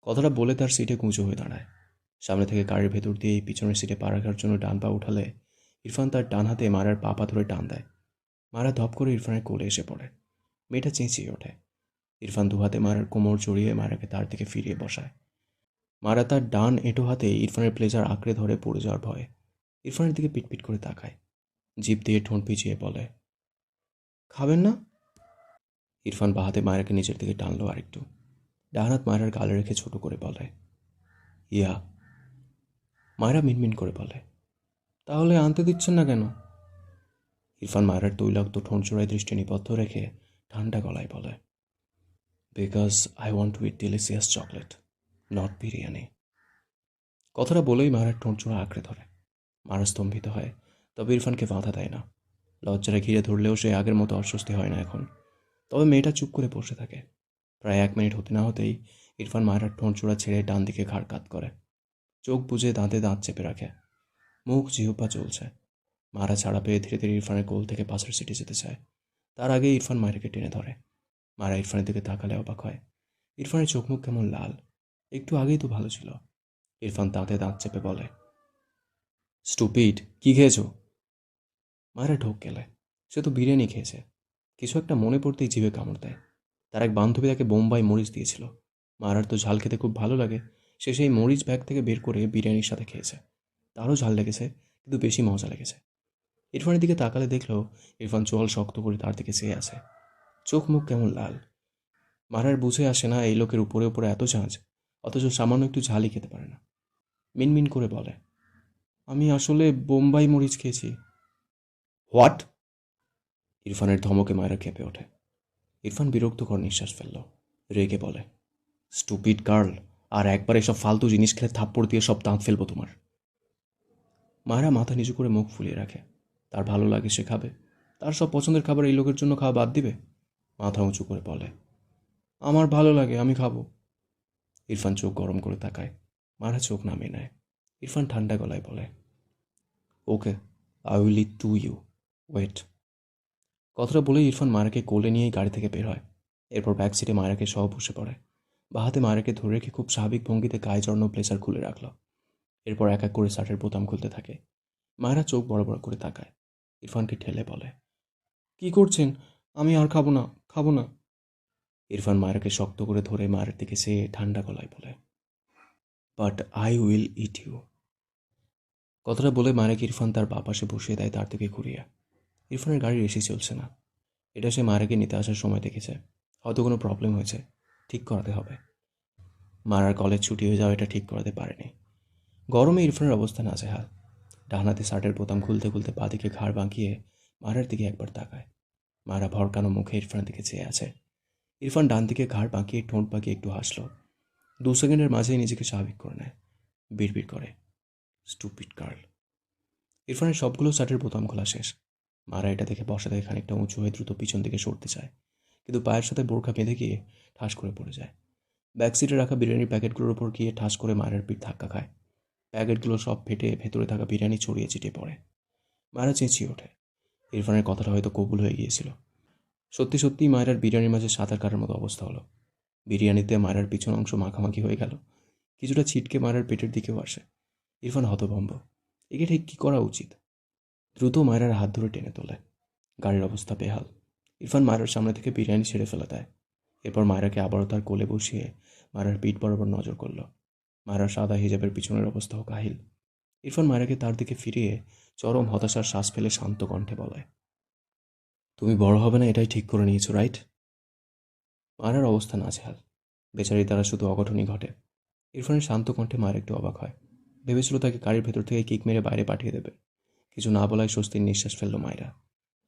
কথাটা বলে তার সিটে গুঁজো হয়ে দাঁড়ায়। সামনে থেকে গাড়ির ভেতর দিয়ে পিছনের সিটে পা রাখার জন্য ডান পা উঠালে ইরফান তার ডান হাতে মারার পা ধরে টান দেয়। মারা ধপ করে ইরফানের কোলে এসে পড়ে। মেয়েটা চেঁচিয়ে ওঠে। ইরফান দুহাতে মারার কোমর জড়িয়ে মারাকে তার দিকে ফিরিয়ে বসায়। মারা তার ডান এঁটো হাতে ইরফানের প্লেজার আঁকড়ে ধরে পড়ে যাওয়ার ভয়ে ইরফানের দিকে পিটপিট করে তাকায়। জিভ দিয়ে ঠোঁট পিছিয়ে বলে, খাবেন না? ইরফান বাহাতে মায়েরাকে নিচের দিকে টানলো আরেকটু। ডান হাত মায়েরার গালে রেখে ছোট করে বলে, ইয়া। মায়েরা মিনমিন করে বলে, তাহলে আনতে দিচ্ছেন না কেন? ইরফান মায়েরার তৈলাক্ত ঠোঁট জোড়ায় দৃষ্টি নিবদ্ধ রেখে ঠান্ডা গলায় বলে, because I want to it delicious chocolate, not biryani. কথাটা বলেই মায়েরার ঠোঁট জোড়া আঁকড়ে ধরে। মারা স্তম্ভিত হয়, তবে ইরফানকে বাধা দেয় না। লজ্জারা ঘিরে ধরলেও সে আগের মতো অস্বস্তি হয় না এখন। তবে মেয়েটা চুপ করে বসে থাকে। প্রায় 1 মিনিট হতে না হতেই ইরফান মায়েরার ঠোঁট জোড়া ছেড়ে ডান দিকে ঘাড় কাত করে। চোখ বুজে দাঁতে দাঁত চেপে রাখে। মুখ জিহ্বা চলছে। মারা ছাড়া পেয়ে ধীরে ধীরে ইরফানের কোল থেকে পাশের সিটে যেতে চায়। তার আগে ইরফান মায়েরাকে টেনে ধরে। মারা ইরফানের দিকে তাকালে অবাক হয়। ইরফানের চোখ মুখ কেমন লাল, একটু আগেই তো ভালো ছিল। ইরফান দাঁতে দাঁত চেপে বলে, স্টুপিড, কি খেয়েছো? মায়েরা ঢোক গেলে, সে তো বিরিয়ানি খেয়েছে। কিছু একটা মনে পড়তেই জিভে কামড় দেয়। তার এক বান্ধবী তাকে বোম্বাই মরিচ দিয়েছিল। মারার তো ঝাল খেতে খুব ভালো লাগে। সে সেই মরিচ ব্যাগ থেকে বের করে বিরিয়ানির সাথে খেয়েছে। তারও ঝাল লেগেছে, কিন্তু বেশি মজা লেগেছে। ইরফানের দিকে তাকালে দেখলো ইরফান চোয়াল শক্ত করে তার দিকে চেয়ে আছে। চোখ মুখ কেমন লাল। মারার বুঝে আসে না এই লোকের উপরে উপরে এত ঝাঁঝ, অথচ সামান্য একটু ঝালই খেতে পারে না। মিনমিন করে বলে, আমি আসলে বোম্বাই মরিচ খেয়েছি। হোয়াট? ইরফানের ধমকে মায়েরা কেঁপে ওঠে। ইরফান বিরক্তকর নিঃশ্বাস ফেলল। রেগে বলে, স্টুপিড গার্ল, আর একবার এসব ফালতু জিনিস খেলে থাপ্পড় দিয়ে সব দাঁত ফেলবো তোমার। মায়েরা মাথা নিচু করে মুখ ফুলিয়ে রাখে। তার ভালো লাগে সে খাবে। তার সব পছন্দের খাবার এই লোকের জন্য খাওয়া বাদ দিবে? মাথা উঁচু করে বলে, আমার ভালো লাগে, আমি খাবো। ইরফান চোখ গরম করে তাকায়। মায়েরা চোখ নামিয়ে নেয়। ইরফান ঠান্ডা গলায় বলে, okay, I will it to you, wait. কথাটা বলেই ইরফান মায়েরাকে কোলে নিয়েই গাড়ি থেকে বের হয়। এরপর ব্যাক সিটে মায়েরাকে সহ বসে পড়ে। বাহাতে মায়েরাকে ধরে রেখে খুব স্বাভাবিক ভঙ্গিতে গায়ে জড়ানো প্লেসার খুলে রাখল। এরপর এক এক করে শার্টের বোতাম খুলতে থাকে। মায়েরা চোখ বড় বড় করে তাকায়। ইরফানকে ঠেলে বলে, কি করছেন? আমি আর খাবো না, খাবো না। ইরফান মায়েরাকে শক্ত করে ধরে মায়ের দিকে চেয়ে ঠান্ডা গলায় বলে, but I will eat you. কথাটা বলে মায়েরাকে ইরফান তার বাঁ পাশে বসিয়ে দেয় তার দিকে ঘুরিয়ে। ইরফানের গাড়ির এসি চলছে না। এটা সে মায়েরাকে নিতে আসার সময় দেখেছে। হয়তো কোনো প্রবলেম হয়েছে, ঠিক করাতে হবে। মারার কলেজ ছুটি হয়ে যাওয়া এটা ঠিক করাতে পারেনি। গরমে ইরফানের অবস্থা নাজেহাল। ডান হাতে শার্টের বোতাম খুলতে খুলতে পা দিকে ঘাড় বাঁকিয়ে মারার দিকে একবার তাকায়। মারা ভরকানো মুখে ইরফানের দিকে চেয়ে আছে। ইরফান ডান দিকে ঘাড় বাঁকিয়ে ঠোঁট বাঁকিয়ে একটু হাসলো। 2 সেকেন্ডের মাঝেই নিজেকে স্বাভাবিক করে নেয়। বিড়বিড় করে, স্টুপিড গার্ল। ইরফানের সবগুলো শার্টের বোতাম খোলা শেষ। মারা এটা দেখে বসা থেকে খানিকটা উঁচু হয়ে দ্রুত পিছন দিকে সরতে চায়, কিন্তু পায়ের সাথে বোরখা বেঁধে গিয়ে ঠাস করে পড়ে যায়। ব্যাক সিটে রাখা বিরিয়ানির প্যাকেটগুলোর ওপর গিয়ে ঠাস করে মায়ের পিঠ ধাক্কা খায়। প্যাকেটগুলো সব ফেটে ভেতরে থাকা বিরিয়ানি ছড়িয়ে ছিটিয়ে পড়ে। মায়েরা চেঁচিয়ে ওঠে। ইরফানের কথাটা হয়তো কবুল হয়ে গিয়েছিল। সত্যি সত্যিই মায়েরার বিরিয়ানির মাঝে সাঁতার কাটার মতো অবস্থা হলো। বিরিয়ানিতে মায়েরার পিছন অংশ মাখামাখি হয়ে গেল। কিছুটা ছিটকে মায়েরার পেটের দিকেও আসে। ইরফান হতভম্ব। একে ঠিক কী করা উচিত? দ্রুত মায়েরার হাত ধরে টেনে তোলে। গাড়ির অবস্থা বেহাল। ইরফান মায়েরার সামনে থেকে বিরিয়ানি ছেড়ে ফেলে দেয়। এরপর মায়েরাকে আবারও তার কোলে বসিয়ে মায়েরার পিঠ বরাবর নজর করল। মায়েরার সাদা হিজাবের পিছনের অবস্থাও কাহিল। ইরফান মায়েরাকে তার দিকে ফিরিয়ে চরম হতাশার শ্বাস ফেলে শান্ত কণ্ঠে বলে, তুমি বড় হবে না এটাই ঠিক করে নিয়েছো, রাইট? মায়েরার অবস্থা নাজেহাল। বেচারির দ্বারা শুধু অঘটনই ঘটে। ইরফানের শান্ত কণ্ঠে মায়ের একটু অবাক হয়। ভেবেছিল তাকে গাড়ির ভেতর থেকে কিক মেরে বাইরে পাঠিয়ে দেবে। কিছু না বলায় স্বস্তির নিঃশ্বাস ফেলল মায়েরা।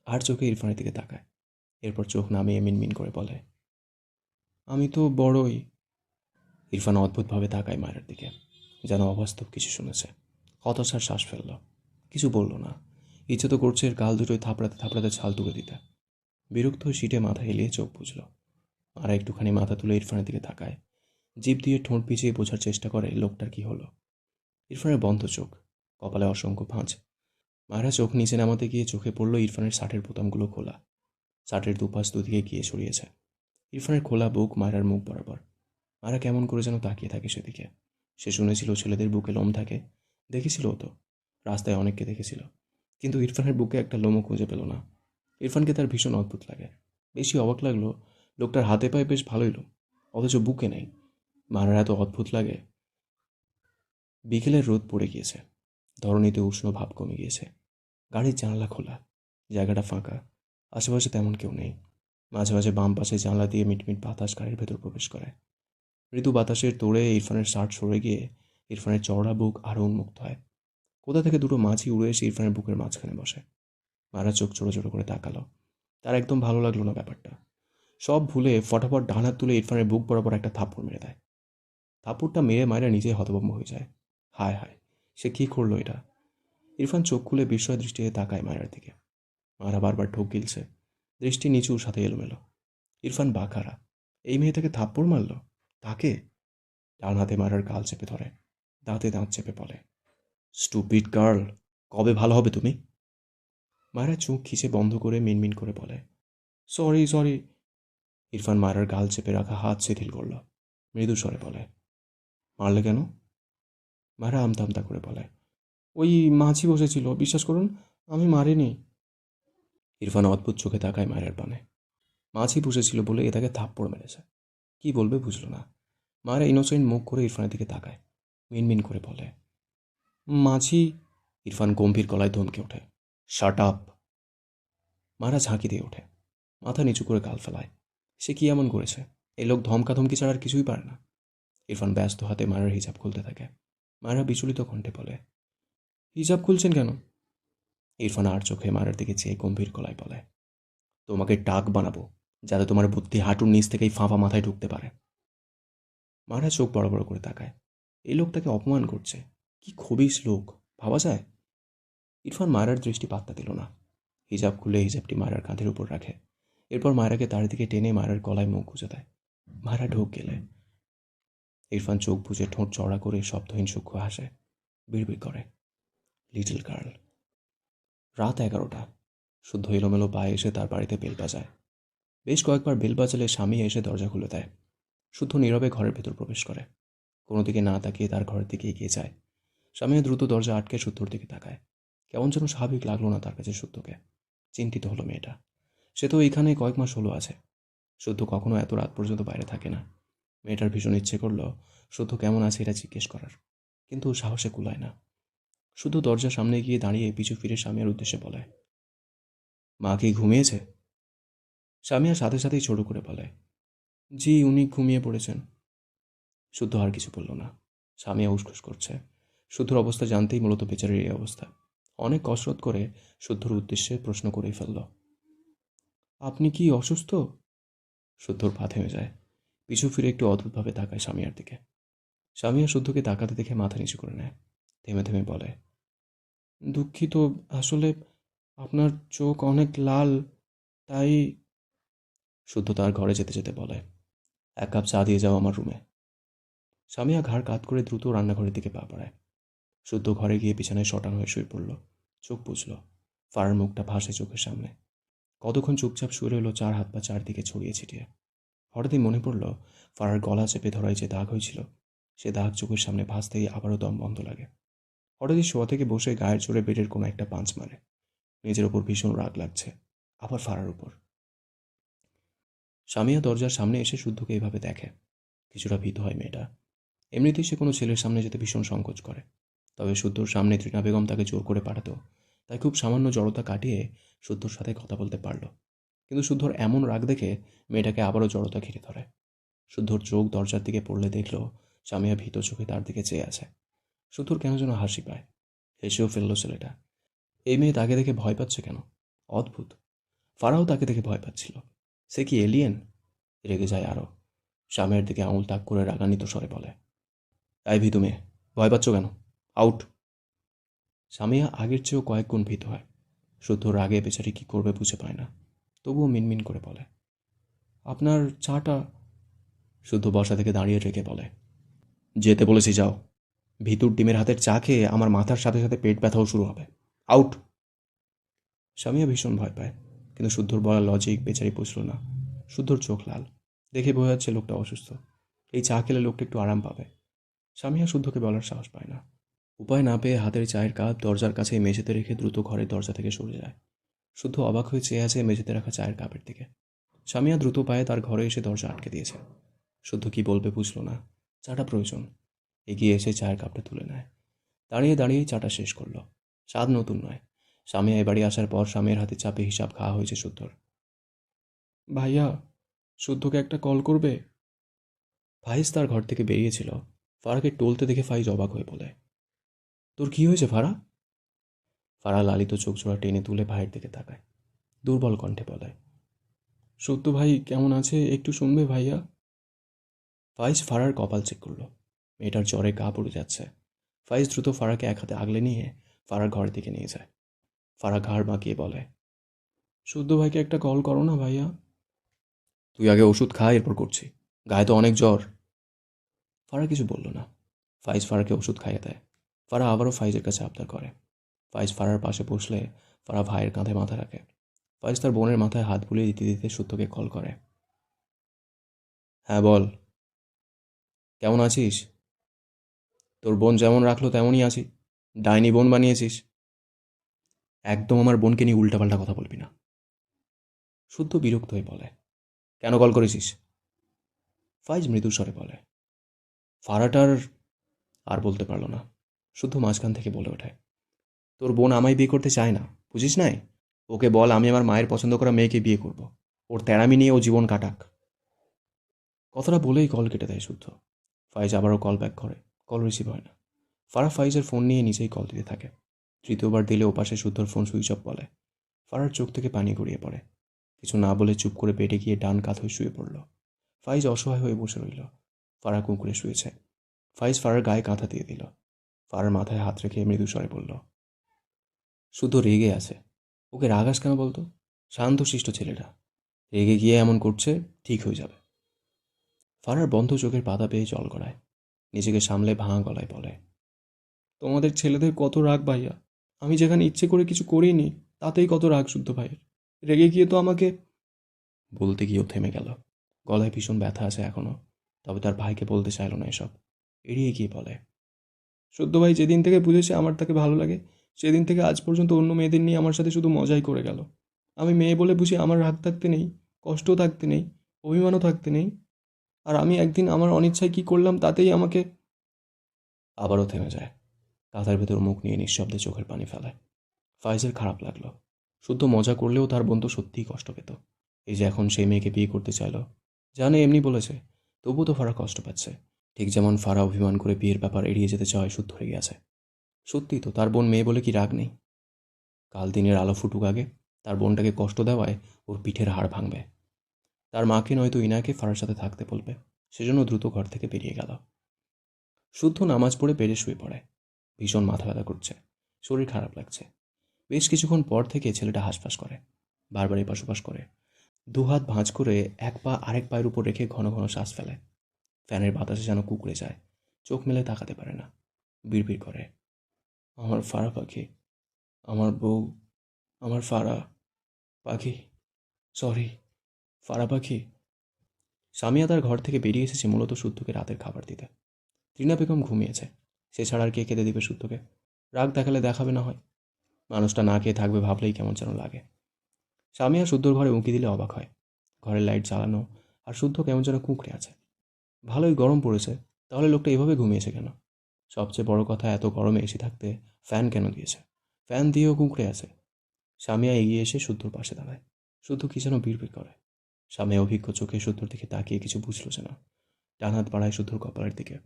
আর চোখে ইরফানের দিকে তাকায়। এরপর চোখ নামিয়ে মিনমিন করে বলে, আমি তো বড়ই। ইরফান অদ্ভুতভাবে তাকায় মায়ের দিকে, যেন অবাস্তব কিছু শুনেছে। হতাশার শ্বাস ফেলল। কিছু বলল না। ইচ্ছে তো করছে এর গাল দুটোই থাপড়াতে থাপড়াতে ছাল তুলে দিতে। বিরক্ত হয়ে সিটে মাথা হেলিয়ে চোখ বুঝল। আর একটুখানি মাথা তুলে ইরফানের দিকে তাকায়। জিভ দিয়ে ঠোঁট ভিজিয়ে বোঝার চেষ্টা করে লোকটার কি হলো। ইরফানের বন্ধ চোখ, কপালে অসংখ্য ভাঁজ। মায়েরা চোখ নিচে নামাতে গিয়ে চোখে পড়ল ইরফানের শার্টের বোতামগুলো খোলা। শার্টের দুপাশ দুদিকে গিয়ে ছড়িয়েছে। ইরফানের খোলা বুক মায়েরার মুখ বরাবর। মায়েরা কেমন করে যেন তাকিয়ে থাকে সেদিকে। সে শুনেছিল ছেলেদের বুকে লোম থাকে, দেখেছিল তো, রাস্তায় অনেককে দেখেছিল, কিন্তু ইরফানের বুকে একটা লোমও খুঁজে পেল না। ইরফানকে তার ভীষণ অদ্ভুত লাগে। বেশি অবাক লাগলো লোকটার হাতে পায়ে বেশ ভালোই লোম, অথচ বুকে নেই। মায়ের এত অদ্ভুত লাগে। বিকেলের রোদ পড়ে গিয়েছে, ধরণীতে উষ্ণ ভাব কমে গিয়েছে। গাড়ির জানলা খোলা, জায়গাটা ফাঁকা, আশেপাশে তেমন কেউ নেই। মাঝে মাঝে বাম পাশে জানলা দিয়ে মিটমিট বাতাস গাড়ির ভেতর প্রবেশ করে। মৃদু বাতাসের তোড়ে ইরফানের শার্ট সরে গিয়ে ইরফানের চওড়া বুক আরও উন্মুক্ত হয়। কোথা থেকে দুটো মাছি উড়ে এসে ইরফানের বুকের মাঝখানে বসে। মারা চোখ ছোটো ছোটো করে তাকালো। তার একদম ভালো লাগলো না ব্যাপারটা। সব ভুলে ফটাফট ডান হাত তুলে ইরফানের বুক বরাবর একটা থাপ্পড় মেরে দেয়। থাপ্পড়টা মেরে মায়েরা নিজেই হতভম্ব হয়ে যায়। হায় হায়, সে কী করলো এটা? ইরফান চোখ খুলে বিস্ময় দৃষ্টিতে তাকায় মায়ের দিকে। মারা বারবার ঢোক গিলছে, দৃষ্টি নিচুর সাথে এলোমেলো। ইরফান বাঘারা, এই মেয়ে তাকে থাপ্পড় মারল? তাকে? ডান হাতে মারার গাল চেপে ধরে, দাঁতে দাঁত চেপে বলে, স্টুপিড গার্ল, কবে ভালো হবে তুমি? মায়েরা চোখ খিচে বন্ধ করে মিনমিন করে বলে, সরি সরি। ইরফান মায়েরার গাল চেপে রাখা হাত শিথিল করল। মৃদু স্বরে বলে, মারলে কেন? মায়েরা আমতা আমতা করে বলে, ওই মাছি বসেছিল, বিশ্বাস করুন, আমি মারিনি। ইরফান অদ্ভুত চোখে তাকায় মায়ের পানে। মাছি বসেছিল বলে এ তাকে থাপ্পড় মেরেছে। কি বলবে বুঝল না। মায়েরা ইনোসেন্ট মুখ করে ইরফানের দিকে তাকায়, মিনমিন করে বলে, মাছি। ইরফান গম্ভীর গলায় ধমকে ওঠে, শাট আপ। মারা ঝাঁকি দিয়ে ওঠে, মাথা নিচু করে গাল ফেলায়। সে কি এমন করেছে? এই লোক ধমকাধমকি ছাড়া আর কিছুই পারে না। ইরফান ব্যস্ত হাতে মায়ের হিজাব খুলতে থাকে। মায়েরা বিচলিত কণ্ঠে বলে, হিজাব খুলছেন কেন? ইরফান আর চোখে মায়ের দিকে চেয়ে গম্ভীর গলায় বলে, তোমাকে টাক বানাবো, যাতে তোমার বুদ্ধি হাঁটুর নিচ থেকেই ফাঁপা মাথায় ঢুকতে পারে। মায়েরা চোখ বড় বড় করে তাকায়। এই লোক তাকে অপমান করছে। কি খবিস লোক, ভাবা যায়? ইরফান মায়ের দৃষ্টি পাত্তা দিল না। হিজাব খুলে হিজাবটি মায়ের কাঁধের উপর রাখে। এরপর মায়েরাকে তার দিকে টেনে মায়ের গলায় মুখ গুঁজে দেয়। মায়েরা ঢোক গেলে। ইরফান চোখ বুজে ঠোঁট চড়া করে শব্দহীন সূক্ষ্ম হাসে, বিড়বিড় করে, লিটল গার্ল। রাত 11টা। শুদ্ধ এলোমেলো পায়ে এসে তার বাড়িতে বেল বাজায়। বেশ কয়েকবার বেল বাজালে স্বামী এসে দরজা খুলে দেয়। শুদ্ধ নীরবে ঘরের ভেতর প্রবেশ করে। কোনো দিকে না তাকিয়ে তার ঘরের দিকে এগিয়ে যায়। স্বামী দ্রুত দরজা আটকে শুদ্ধর দিকে তাকায়। কেমন যেন স্বাভাবিক লাগলো না তার কাছে শুদ্ধকে। চিন্তিত হলো মেয়েটা। সে তো এইখানে কয়েক মাস হলো আছে। শুদ্ধ কখনো এত রাত পর্যন্ত বাইরে থাকে না। মেয়েটার ভীষণ ইচ্ছে করলো শুদ্ধ কেমন আছে এটা জিজ্ঞেস করার, কিন্তু সাহসে কুলায় না। শুধু দরজার সামনে গিয়ে দাঁড়িয়ে পিছু ফিরে স্বামীর উদ্দেশ্যে বলে, মা কি ঘুমিয়েছে? স্বামীর সাথে সাথেই ছোট করে বলে, জি, উনি ঘুমিয়ে পড়েছেন। শুদ্ধ আর কিছু বলল না। স্বামী উসখুস করছে। শুদ্ধর অবস্থা জানতেই মূলত বেচারির এই অবস্থা। অনেক কসরত করে শুদ্ধর উদ্দেশ্যে প্রশ্ন করেই ফেলল, আপনি কি অসুস্থ? শুদ্ধর পা থেমে যায়। পিছু ফিরে একটু অদ্ভুতভাবে তাকায় স্বামীর দিকে। স্বামী শুদ্ধকে তাকাতে দেখে মাথা নিচু করে নেয়। থেমে থেমে বলে, দুঃখিত, আসলে আপনার চোখ অনেক লাল, তাই। শুদ্ধ তার ঘরে যেতে যেতে বলে, এক কাপ চা দিয়ে যাও আমার রুমে। স্বামীয়া ঘাড় কাত করে দ্রুত রান্নাঘরের দিকে পা বাড়ায়। শুদ্ধ ঘরে গিয়ে বিছানায় শটান হয়ে শুয়ে পড়ল। চোখ বুঝল। ফারার মুখটা ভাসে চোখের সামনে। কতক্ষণ চুপচাপ শুয়ে রইল, চার হাত পা চারদিকে ছড়িয়ে ছিটিয়ে। হঠাৎই মনে পড়ল ফারার গলা চেপে ধরায় যে দাগ হয়েছিল, সে দাগ চোখের সামনে ভাসতেই আবারও দম বন্ধ লাগে। হঠাৎই শোয়া থেকে বসে গায়ের জোরে বেডের কোনো একটা পাঞ্চ মারে। নিজের ওপর ভীষণ রাগ লাগছে, আবার ফারার উপর। স্বামীয়া দরজার সামনে এসে শুদ্ধকে এভাবে দেখে। কিছুটা ভীত হয় মেয়েটা। এমনিতেই সে কোনো ছেলের সামনে যেতে ভীষণ সংকোচ করে। তবে শুদ্ধর সামনে তৃণা বেগম তাকে জোর করে পাঠাতো, তাই খুব সামান্য জড়তা কাটিয়ে শুদ্ধর সাথে কথা বলতে পারল। কিন্তু শুদ্ধর এমন রাগ দেখে মেয়েটাকে আবারও জড়তা ঘিরে ধরে। শুদ্ধর চোখ দরজার দিকে পড়লে দেখল স্বামীয়া ভীত চোখে তার দিকে চেয়ে আছে। শুদ্ধর কেন যেন হাসি পায়। হেসেও ফেলল ছেলেটা। এই মেয়ে তাকে দেখে ভয় পাচ্ছে কেন? অদ্ভুত। ফারাও তাকে দেখে ভয় পাচ্ছিল। সে কি এলিয়েন? রেগে যায় আরও। সামিয়ার দিকে আঙুল তাক করে রাগান্বিত স্বরে বলে, তাই ভীতু মেয়ে, ভয় পাচ্ছ কেন? আউট। সামিয়া আগের চেয়েও কয়েক গুণ ভীত হয়। শুদ্ধ রাগে বেচারি কী করবে বুঝে পায় না, তবুও মিনমিন করে বলে, আপনার চাটা। শুদ্ধ বসা থেকে দাঁড়িয়ে রেখে বলে, যেতে বলেছি যাও। ভিতুর ডিমের হাতের চা খেয়ে আমার মাথার সাথে সাথে পেট ব্যথাও শুরু হবে। আউট। সামিয়া ভীষণ ভয় পায়, কিন্তু শুদ্ধর বলা লজিক বেচারি বুঝল না। শুদ্ধর চোখ লাল, দেখে বোঝা যাচ্ছে লোকটা অসুস্থ। এই চা খেলে লোকটা একটু আরাম পাবে। সামিয়া শুদ্ধকে বলার সাহস পায় না। উপায় না পেয়ে হাতের চায়ের কাপ দরজার কাছেই মেঝেতে রেখে দ্রুত ঘরের দরজা থেকে সরে যায়। শুদ্ধ অবাক হয়ে চেয়ে আছে মেঝেতে রাখা চায়ের কাপের দিকে। সামিয়া দ্রুত পায়ে তার ঘরে এসে দরজা আটকে দিয়েছে। শুদ্ধ কি বলবে বুঝল না। চাটা প্রয়োজন। এগিয়ে এসে চায়ের কাপটা তুলে নেয়। দাঁড়িয়ে দাঁড়িয়েই চাটা শেষ করলো। স্বাদ নতুন নয়। সামিয়া এ বাড়ি আসার পর স্বামীর হাতে চাপে হিসাব খাওয়া হয়েছে শুদ্ধর। ভাইয়া, শুদ্ধকে একটা কল করবে? ফাইজ তার ঘর থেকে বেরিয়েছিল। ফারাকে টলতে দেখে ফাইজ অবাক হয়ে বলে, তোর কি হয়েছে ফারা? ফারা লালিত চোখ জোড়া টেনে তুলে ভাইয়ের দিকে তাকায়। দুর্বল কণ্ঠে বলে, সত্য ভাই কেমন আছে একটু শুনবে ভাইয়া? ফাইজ ফারার কপাল চেক করলো। মেয়েটার জ্বরে গা পড়ে যাচ্ছে। ফাইজ দ্রুত ফারাকে এক হাতে আগলে নিয়ে ফারার ঘরের দিকে নিয়ে যায়। ফারা ঘাড় বাঁকিয়ে বলে, সত্য ভাইকে একটা কল করো না ভাইয়া। তুই আগে ওষুধ খা, এরপর করছি। গায়ে তো অনেক জ্বর। ফারা কিছু বলল না। ফাইজ ফারাকে ওষুধ খাইয়ে দেয়। ফারা আবারও ফাইজের কাছে আবদার করে। ফাইজ ফারার পাশে বসলে ফারা ভাইয়ের কাঁধে মাথা রাখে। ফাইজ তার বোনের মাথায় হাত বুলিয়ে দিতে দিতে সত্যকে কল করে। হ্যাঁ বল, কেমন আছিস? তোর বোন যেমন রাখলো তেমনই আছি। ডাইনি বোন বানিয়েছিস। একদম আমার বোনকে নিয়ে উল্টাপাল্টা কথা বলবি না। শুদ্ধ বিরক্ত হয়ে বলে, কেন কল করেছিস? ফাইজ মৃদু স্বরে বলে, ফারাটার। আর বলতে পারল না। শুদ্ধ মাঝখান থেকে বলে ওঠে, তোর বোন আমায় বিয়ে করতে চায় না, বুঝিস নাই? ওকে বল আমি আমার মায়ের পছন্দ করা মেয়েকে বিয়ে করব। ওর তেড়ামি নিয়ে ও জীবন কাটাক। কথাটা বলেই কল কেটে দেয় শুদ্ধ। ফাইজ আবারও কল ব্যাক করে। কল রিসিভ হয় না। ফারা ফাইজের ফোন নিয়ে নিজেই কল দিতে থাকে। তৃতীয়বার দিলে ওপাশে শুদ্ধর ফোন সুইচ অফ বলে। ফারার চোখ থেকে পানি গড়িয়ে পড়ে। কিছু না বলে চুপ করে বেডে গিয়ে ডান কাত হয়ে শুয়ে পড়ল। ফাইজ অসহায় হয়ে বসে রইল। ফারা কুঁকুরে শুয়েছে। ফাইজ ফারার গায়ে কাঁথা দিয়ে দিল। ফারার মাথায় হাত রেখে মৃদু স্বরে বলল, শুদ্ধ রেগে আছে। ওকে রাগাস কেন বলতো? শান্তশিষ্ট ছেলেটা। রেগে গিয়ে এমন করছে, ঠিক হয়ে যাবে। ফারার বন্ধ চোখের পাতা পেয়ে জল গড়ায়। নিজেকে সামলে ভাঙা গলায় বলে, তোমাদের ছেলেদের কত রাগ ভাইয়া। আমি যেখানে ইচ্ছে করে কিছু করিনি তাতেই কত রাগ শুদ্ধ ভাইয়ের। রেগে গিয়ে তো আমাকে। বলতে গিয়েও থেমে গেল। গলায় ভীষণ ব্যথা আছে এখনও। তবে তার ভাইকে বলতে চাইল না এসব। এড়িয়ে গিয়ে বলে, সদ্য ভাই যেদিন থেকে বুঝেছে আমার তাকে ভালো লাগে, সেদিন থেকে আজ পর্যন্ত অন্য মেয়েদের নিয়ে আমার সাথে শুধু মজাই করে গেল। আমি মেয়ে বলে বুঝি আমার রাগ থাকতে নেই, কষ্টও থাকতে নেই, অভিমানও থাকতে নেই। আর আমি একদিন আমার অনিচ্ছায় কী করলাম তাতেই আমাকে। আবারও থেমে যায়। কাঁথার ভেতর মুখ নিয়ে নিঃশব্দে চোখের পানি ফেলায়। ফাইজের খারাপ লাগলো। শুদ্ধ মজা করলেও তার বোন তো সত্যিই কষ্ট পেত। এই যে এখন সেই মেয়েকে বিয়ে করতে চাইল, জানে এমনি বলেছে, তবুও তো ফারা কষ্ট পাচ্ছে। ঠিক যেমন ফারা অভিমান করে বিয়ের ব্যাপার এড়িয়ে যেতে চায় শুদ্ধ হয়ে গেছে। সত্যি তো তার বোন মেয়ে বলে কি রাগ নেই? কাল দিনের আলো ফুটুক আগে তার বোনটাকে কষ্ট দেওয়ায় ওর পিঠের হাড় ভাঙবে। তার মাকে নয়তো ইনাকে ফারার সাথে থাকতে বলবে। সেজন্য দ্রুত ঘর থেকে বেরিয়ে গেল। শুদ্ধ নামাজ পড়ে বেডে শুয়ে পড়ে। ভীষণ মাথা ব্যথা করছে, শরীর খারাপ লাগছে। বেশ কিছুক্ষণ পর থেকে ছেলেটা হাঁসফাঁস করে, বারবার এপাশ ওপাশ করে। দুহাত ভাঁজ করে এক পা আরেক পায়ের উপর রেখে ঘন ঘন শ্বাস ফেলে। ফ্যানের বাতাসে যেন কুঁকড়ে যায়। চোখ মেলে তাকাতে পারে না। বিড়বিড় করে, আমার ফারা পাখি, আমার বউ, আমার ফারা পাখি, সরি, ফারা পাখি। সামিয়া তার ঘর থেকে বেরিয়ে এসেছে মূলত শুদ্ধকে রাতের খাবার দিতে। ত্রিনা বেগম ঘুমিয়েছে। সে ছাড়া আর কে খেতে দিবে শুদ্ধকে? রাগ দেখালে দেখাবে না হয়। মানুষটা না খেয়ে থাকবে ভাবলেই কেমন যেন লাগে। সামিয়া শুদ্ধর ঘরে উঁকি দিলে অবাক হয়। ঘরের লাইট জ্বালানো, আর শুদ্ধ কেমন যেন কুঁকড়ে আছে। ভালোই গরম পড়েছে, তাহলে লোকটা এভাবে ঘুমিয়েছে কেন? সবচেয়ে বড় কথা, এত গরমে এসে থাকতে ফ্যান কেন দিয়েছে? ফ্যান দিয়েও কুঁকড়ে আছে। সামিয়া এগিয়ে এসে শুদ্ধর পাশে দাঁড়ায়। শুদ্ধ কি যেন বিড়বিড় করে। সামিয়া অভিজ্ঞ চোখে শুদ্ধর দিকে তাকিয়ে কিছু বুঝল সে না। ডান হাত বাড়ায় শুদ্ধর কপালের দিকে।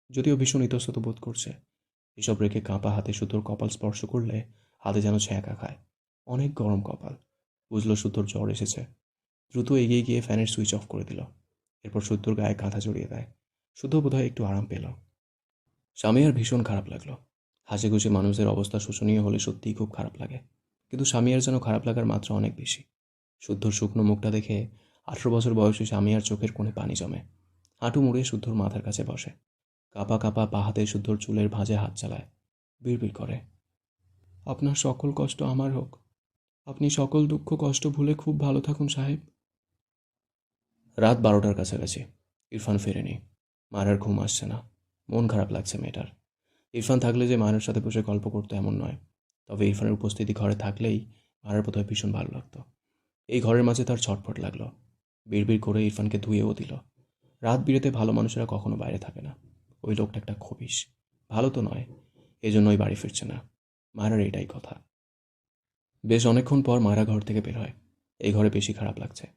যদিও ভীষণ ইতস্তত বোধ করছে। এসব রেখে কাঁপা হাতে শুদ্ধর কপাল স্পর্শ করলে হাতে যেন ছ্যাঁকা খায়। অনেক গরম কপাল। বুঝল শুদ্ধর জ্বর এসেছে। দ্রুত এগিয়ে গিয়ে ফ্যানের সুইচ অফ করে দিল। এরপর শুদ্ধর গায়ে কাঁথা জড়িয়ে দেয়। শুদ্ধ বোধহয় একটু আরাম পেল। স্বামীয়ার ভীষণ খারাপ লাগলো। হাসি খুশি মানুষদের অবস্থা শোচনীয় হলে সত্যিই খুব খারাপ লাগে, কিন্তু স্বামীয়ার যেন খারাপ লাগার মাত্রা অনেক বেশি। শুদ্ধর শুকনো মুখটা দেখে 18 বছর বয়সী স্বামীয়ার চোখের কোণে পানি জমে। হাঁটু মুড়ে শুদ্ধর মাথার কাছে বসে। কাঁপা কাঁপা পা হাতে শুদ্ধর চুলের ভাঁজে হাত চালায়। বিড়বিড় করে, আপনার সকল কষ্ট আমার হোক, আপনি সকল দুঃখ কষ্ট ভুলে খুব ভালো থাকুন সাহেব। রাত 12টার কাছাকাছি। ইরফান ফেরেনি। মায়ের ঘুম আসছে না। মন খারাপ লাগছে মেয়েটার। ইরফান থাকলে যে মায়ের সাথে বসে গল্প করতো এমন নয়, তবে ইরফানের উপস্থিতি ঘরে থাকলেই মায়ের বোধহয় ভীষণ ভালো লাগতো। এই ঘরের মাঝে তার ছটফট লাগলো। বিড়বিড় করে ইরফানকে ধুয়েও দিল। রাত বিরেতে ভালো মানুষেরা কখনো বাইরে থাকে না। ওই লোকটা একটা খবিশ। ভালো তো নয়, এজন্যই বাড়ি ফিরছে না। মায়ের এটাই কথা। বেশ অনেকক্ষণ পর মায়েরা ঘর থেকে বের হয়। এই ঘরে বেশি খারাপ লাগছে।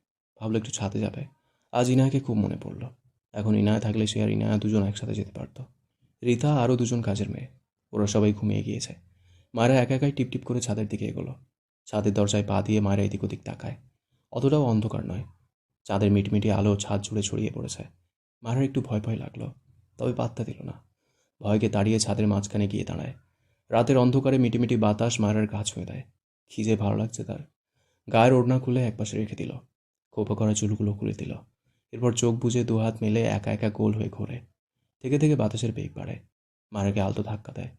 ভাবলো একটু ছাদে যাবে। আজ ইনায়াকে খুব মনে পড়ল। এখন ইনায়া থাকলে সে আর ইনায়া দুজন একসাথে যেতে পারত। রীতা আরও দুজন কাজের মেয়ে, ওরা সবাই ঘুমিয়ে গিয়েছে। মায়েরা একা একাই টিপটিপ করে ছাদের দিকে এগোলো। ছাদের দরজায় পা দিয়ে মায়েরা এদিক ওদিক তাকায়। অতটাও অন্ধকার নয়। চাঁদের মিটমিটি আলো ছাদ জুড়ে ছড়িয়ে পড়েছে। মায়ের একটু ভয় ভয় লাগলো, তবে পাত্তা দিল না। ভয়কে তাড়িয়ে ছাদের মাঝখানে গিয়ে দাঁড়ায়। রাতের অন্ধকারে মিটিমিটি বাতাস মায়ের গা ছুঁয়ে দেয়। কী যে ভালো লাগছে তার। গায়ের ওড়না খুলে একপাশে রেখে দিল। খোপা করা চুলগুলো খুলে দিল। এরপর চোখ বুজে দুহাত মেলে একা একা গোল হয়ে ঘোরে। থেকে থেকে বাতাসের বেগ বাড়ে। মায়েরকে আলতো ধাক্কা দেয়।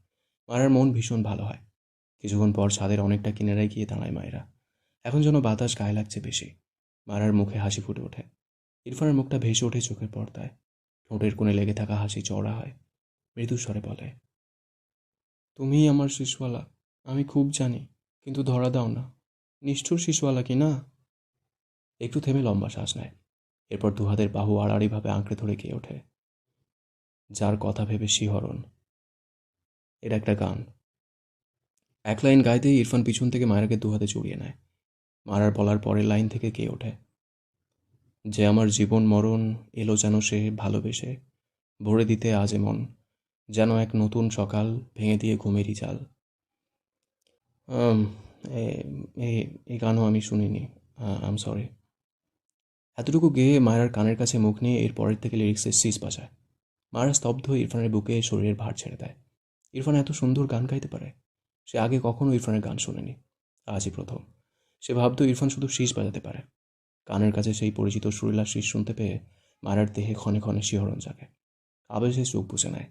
মায়ের মন ভীষণ ভালো হয়। কিছুক্ষণ পর ছাদের অনেকটা কিনারায় গিয়ে দাঁড়ায় মায়েরা। এখন যেন বাতাস গায়ে লাগছে বেশি। মায়ের মুখে হাসি ফুটে ওঠে। ইরফানের মুখটা ভেসে ওঠে চোখের পর্দায়। ঠোঁটের কোণে লেগে থাকা হাসি চওড়া হয়। মৃদু স্বরে বলে, তুমিই আমার শিশুওয়ালা। আমি খুব জানি, কিন্তু ধরা দাও না। নিষ্ঠুর শিশুওয়ালা কি না? একটু থেমে লম্বা শ্বাস নেয়। এরপর দুহাতের বাহু আড়াআড়িভাবে আঁকড়ে ধরে গিয়ে ওঠে, যার কথা ভেবে শিহরণ। এটা একটা গান। এক লাইন গাইতেই ইরফান পিছন থেকে মায়েরাকে দুহাতে জড়িয়ে নেয়। মারার বলার পরের লাইন থেকে গেয়ে ওঠে, যে আমার জীবন মরণ এলো যেন সে ভালোবেসে, ভরে দিতে আজ এমন, যেন এক নতুন সকাল ভেঙে দিয়ে ঘুমেরই জাল। আম, এ- এই গানও আমি শুনিনি। আম সরি। এতটুকু গেয়ে মায়ের কানের কাছে মুখ নিয়ে এর পরের থেকে লিরিক্সের সিজ বাজায়। মায়েরা স্তব্ধ হয়ে ইরফানের বুকে শরীরের ভার ছেড়ে দেয়। ইরফান এত সুন্দর গান গাইতে পারে। সে আগে কখনো ইরফানের গান শোনেনি, আজই প্রথম। সে ভাবতো ইরফান শুধু শীষ বাজাতে পারে। কানের কাছে সেই পরিচিত সুরেলা শীষ শুনতে পেয়ে মায়ের দেহে ক্ষণে ক্ষণে শিহরণ জাগে। আবেশে চোখ বুজে নেয়।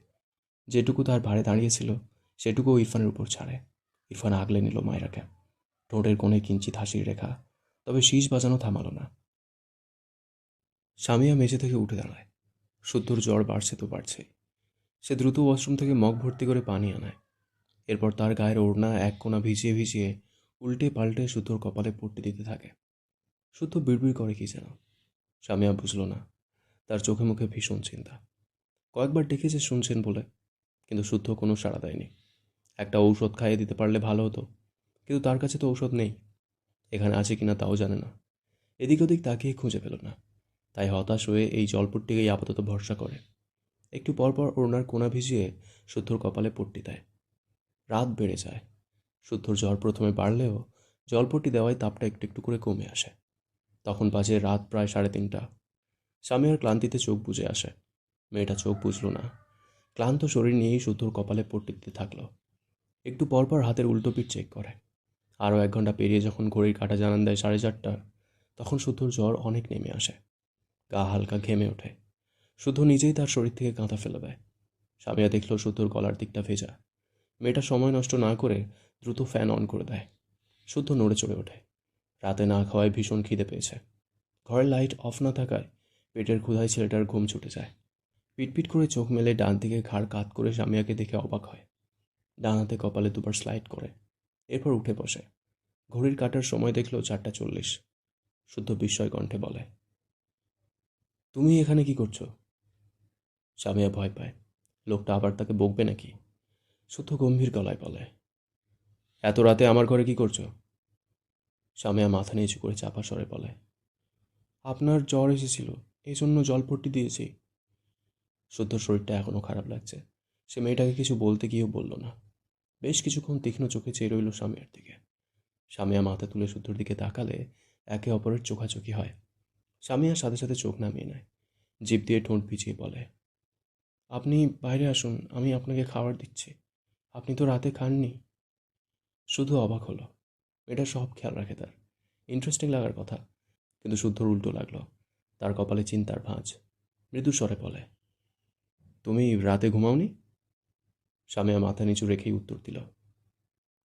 যেটুকু তার ভারে দাঁড়িয়েছিল সেটুকুও ইরফানের উপর ছাড়ে। ইরফান আগলে নিল মায়েরাকে। ঠোঁটের কোণে কিঞ্চিত হাসির রেখা, তবে শীষ বাজানো থামালো না। স্বামীয়া মেঝে থেকে উঠে দাঁড়ায়। শুদ্ধর জ্বর বাড়ছে তো বাড়ছেই। সে দ্রুত ওয়াশরুম থেকে মগ ভর্তি করে পানি আনায়। এরপর তার গায়ের ওড়না এক কোণা ভিজিয়ে ভিজিয়ে উল্টে পাল্টে শুদ্ধর কপালে পট্টি দিতে থাকে। শুদ্ধ বিড়বিড় করে কি যেন। স্বামীয়া বুঝল না। তার চোখে মুখে ভীষণ চিন্তা। কয়েকবার ডেকেছে শুনছেন বলে, কিন্তু শুদ্ধ কোনো সাড়া দেয়নি। একটা ঔষধ খাইয়ে দিতে পারলে ভালো হতো, কিন্তু তার কাছে তো ঔষধ নেই। এখানে আছে কিনা তাও জানে না। এদিক ওদিক তাকিয়ে খুঁজে পেল না। তাই হতাশ হয়ে এই জলপট্টিকেই আপাতত ভরসা করে। একটু পরপর ওড়নার কোণা ভিজিয়ে শুদ্ধর কপালে পট্টি দেয়। রাত বেড়ে যায়। শুদ্ধর জ্বর প্রথমে বাড়লেও জলপট্টি দেওয়ায় তাপটা একটু একটু করে কমে আসে। তখন বাজে রাত প্রায় 3:30। স্বামী আর ক্লান্তিতে চোখ বুজে আসে। মেয়েটা চোখ বুঝল না। ক্লান্ত শরীর নিয়েই শুদ্ধর কপালে পট্টি দিতে থাকলো। একটু পরপর হাতের উল্টো পিঠ চেক করে। আরও 1 ঘন্টা পেরিয়ে যখন ঘড়ির কাঁটা জানান দেয় 4:30, তখন শুদ্ধর জ্বর অনেক নেমে আসে। গা হালকা ঘেমে ওঠে। শুদ্ধ নিজেই তার শরীর থেকে কাঁথা ফেলে দেয়। স্বামীয়া দেখল শুদ্ধর গলার দিকটা ভেজা। মেয়েটা সময় নষ্ট না করে দ্রুত ফ্যান অন করে দেয়। শুদ্ধ নড়ে চড়ে ওঠে। রাতে না খাওয়ায় ভীষণ খিদে পেয়েছে। ঘরের লাইট অফ না থাকায় পেটের ক্ষুধায় ছেলেটার ঘুম ছুটে যায়। পিটপিট করে চোখ মেলে ডান দিকে ঘাড় কাত করে স্বামীয়াকে দেখে অবাক হয়। ডান হাতে কপালে দুবার স্লাইড করে। এরপর উঠে বসে। ঘড়ির কাটার সময় দেখল 4:40। শুদ্ধ বিস্ময় কণ্ঠে বলে, তুমি এখানে কি করছো? স্বামীয়া ভয় পায়। লোকটা আবার তাকে বকবে নাকি। শুদ্ধ গম্ভীর গলায় বলে, এত রাতে আমার ঘরে কি করছো? স্বামীয়া মাথা নিচু করে চাপা স্বরে বলে, আপনার জ্বর এসেছিল, এই জন্য জলপট্টি দিয়েছি। শুদ্ধর শরীরটা এখনও খারাপ লাগছে। সে মেয়েটাকে কিছু বলতে গিয়েও বলল না। বেশ কিছুক্ষণ তীক্ষ্ণ চোখে চেয়ে রইল স্বামীয়ার দিকে। স্বামীয়া মাথা তুলে শুদ্ধর দিকে তাকালে একে অপরের চোখাচোখি হয়। স্বামীয়ার সাথে সাথে চোখ নামিয়ে নেয়। জিভ দিয়ে ঠোঁট ভিজিয়ে বলে, আপনি বাইরে আসুন, আমি আপনাকে খাবার দিচ্ছি। আপনি তো রাতে খাননি। শুধু অবাক হলো। এটা সব খেয়াল রাখে তার। ইন্টারেস্টিং লাগার কথা, কিন্তু শুদ্ধর উল্টো লাগলো। তার কপালে চিন্তার ভাঁজ। মৃদু স্বরে বলে, তুমি রাতে ঘুমাওনি? সামিয়া মাথা নিচু রেখেই উত্তর দিল,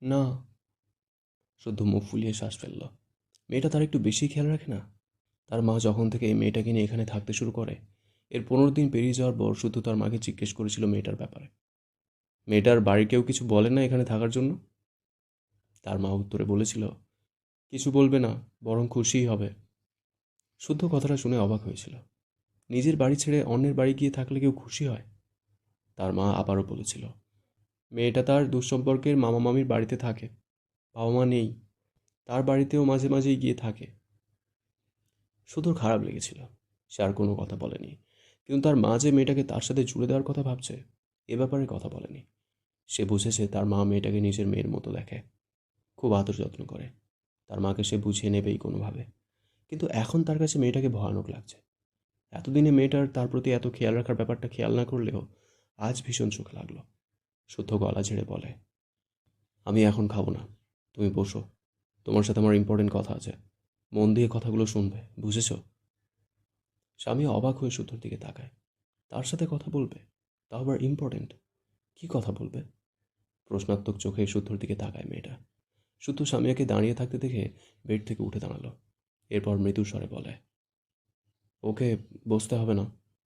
না। শুদ্ধ মুখ ফুলিয়ে শ্বাস ফেলল। মেয়েটা তার একটু বেশি খেয়াল রাখে না? তার মা যখন থেকে এই মেয়েটাকে নিয়ে এখানে থাকতে শুরু করে, এর 15 দিন পেরিয়ে যাওয়ার পর শুদ্ধ তার মাকে জিজ্ঞেস করেছিল মেয়েটার ব্যাপারে। মেয়েটার বাড়ির কেউ কিছু বলে না এখানে থাকার জন্য? তার মা উত্তরে বলেছিল, কিছু বলবে না, বরং খুশিই হবে। শুদ্ধ কথাটা শুনে অবাক হয়েছিল। নিজের বাড়ি ছেড়ে অন্যের বাড়ি গিয়ে থাকলে কেউ খুশি হয়? তার মা আবারও বলেছিল, মেয়েটা তার দুঃসম্পর্কের মামা মামির বাড়িতে থাকে। বাবা মা নেই, তার বাড়িতেও মাঝে মাঝেই গিয়ে থাকে। শুধুর খারাপ লেগেছিল। সে আর কোনো কথা বলেনি, কিন্তু তার মা যে মেয়েটাকে তার সাথে জুড়ে দেওয়ার কথা ভাবছে, এ ব্যাপারে কথা বলেনি। সে বুঝেছে তার মা মেয়েটাকে নিজের মেয়ের মতো দেখে, খুব আদর যত্ন করে। তার মাকে সে বুঝিয়ে নেবেই কোনোভাবে। কিন্তু এখন তার কাছে মেয়েটাকে ভয়ানক লাগছে। এতদিনে মেয়েটার তার প্রতি এত খেয়াল রাখার ব্যাপারটা খেয়াল না করলেও আজ ভীষণ চোখ লাগলো। শুদ্ধ গলা ঝেড়ে বলে, আমি এখন খাবো না, তুমি বসো। তোমার সাথে আমার ইম্পর্টেন্ট কথা আছে, মন দিয়ে কথাগুলো শুনবে, বুঝেছ? স্বামী অবাক হয়ে শুদ্ধর দিকে তাকায়। তার সাথে কথা বলবে, তাও আবার ইম্পর্টেন্ট? কি কথা বলবে? প্রশ্নাত্মক চোখে শুদ্ধর দিকে তাকায় মেয়েটা। শুদ্ধ স্বামীকে দাঁড়িয়ে থাকতে দেখে বেড থেকে উঠে দাঁড়ালো। এরপর মৃদু স্বরে বলে, ওকে বসতে হবে না,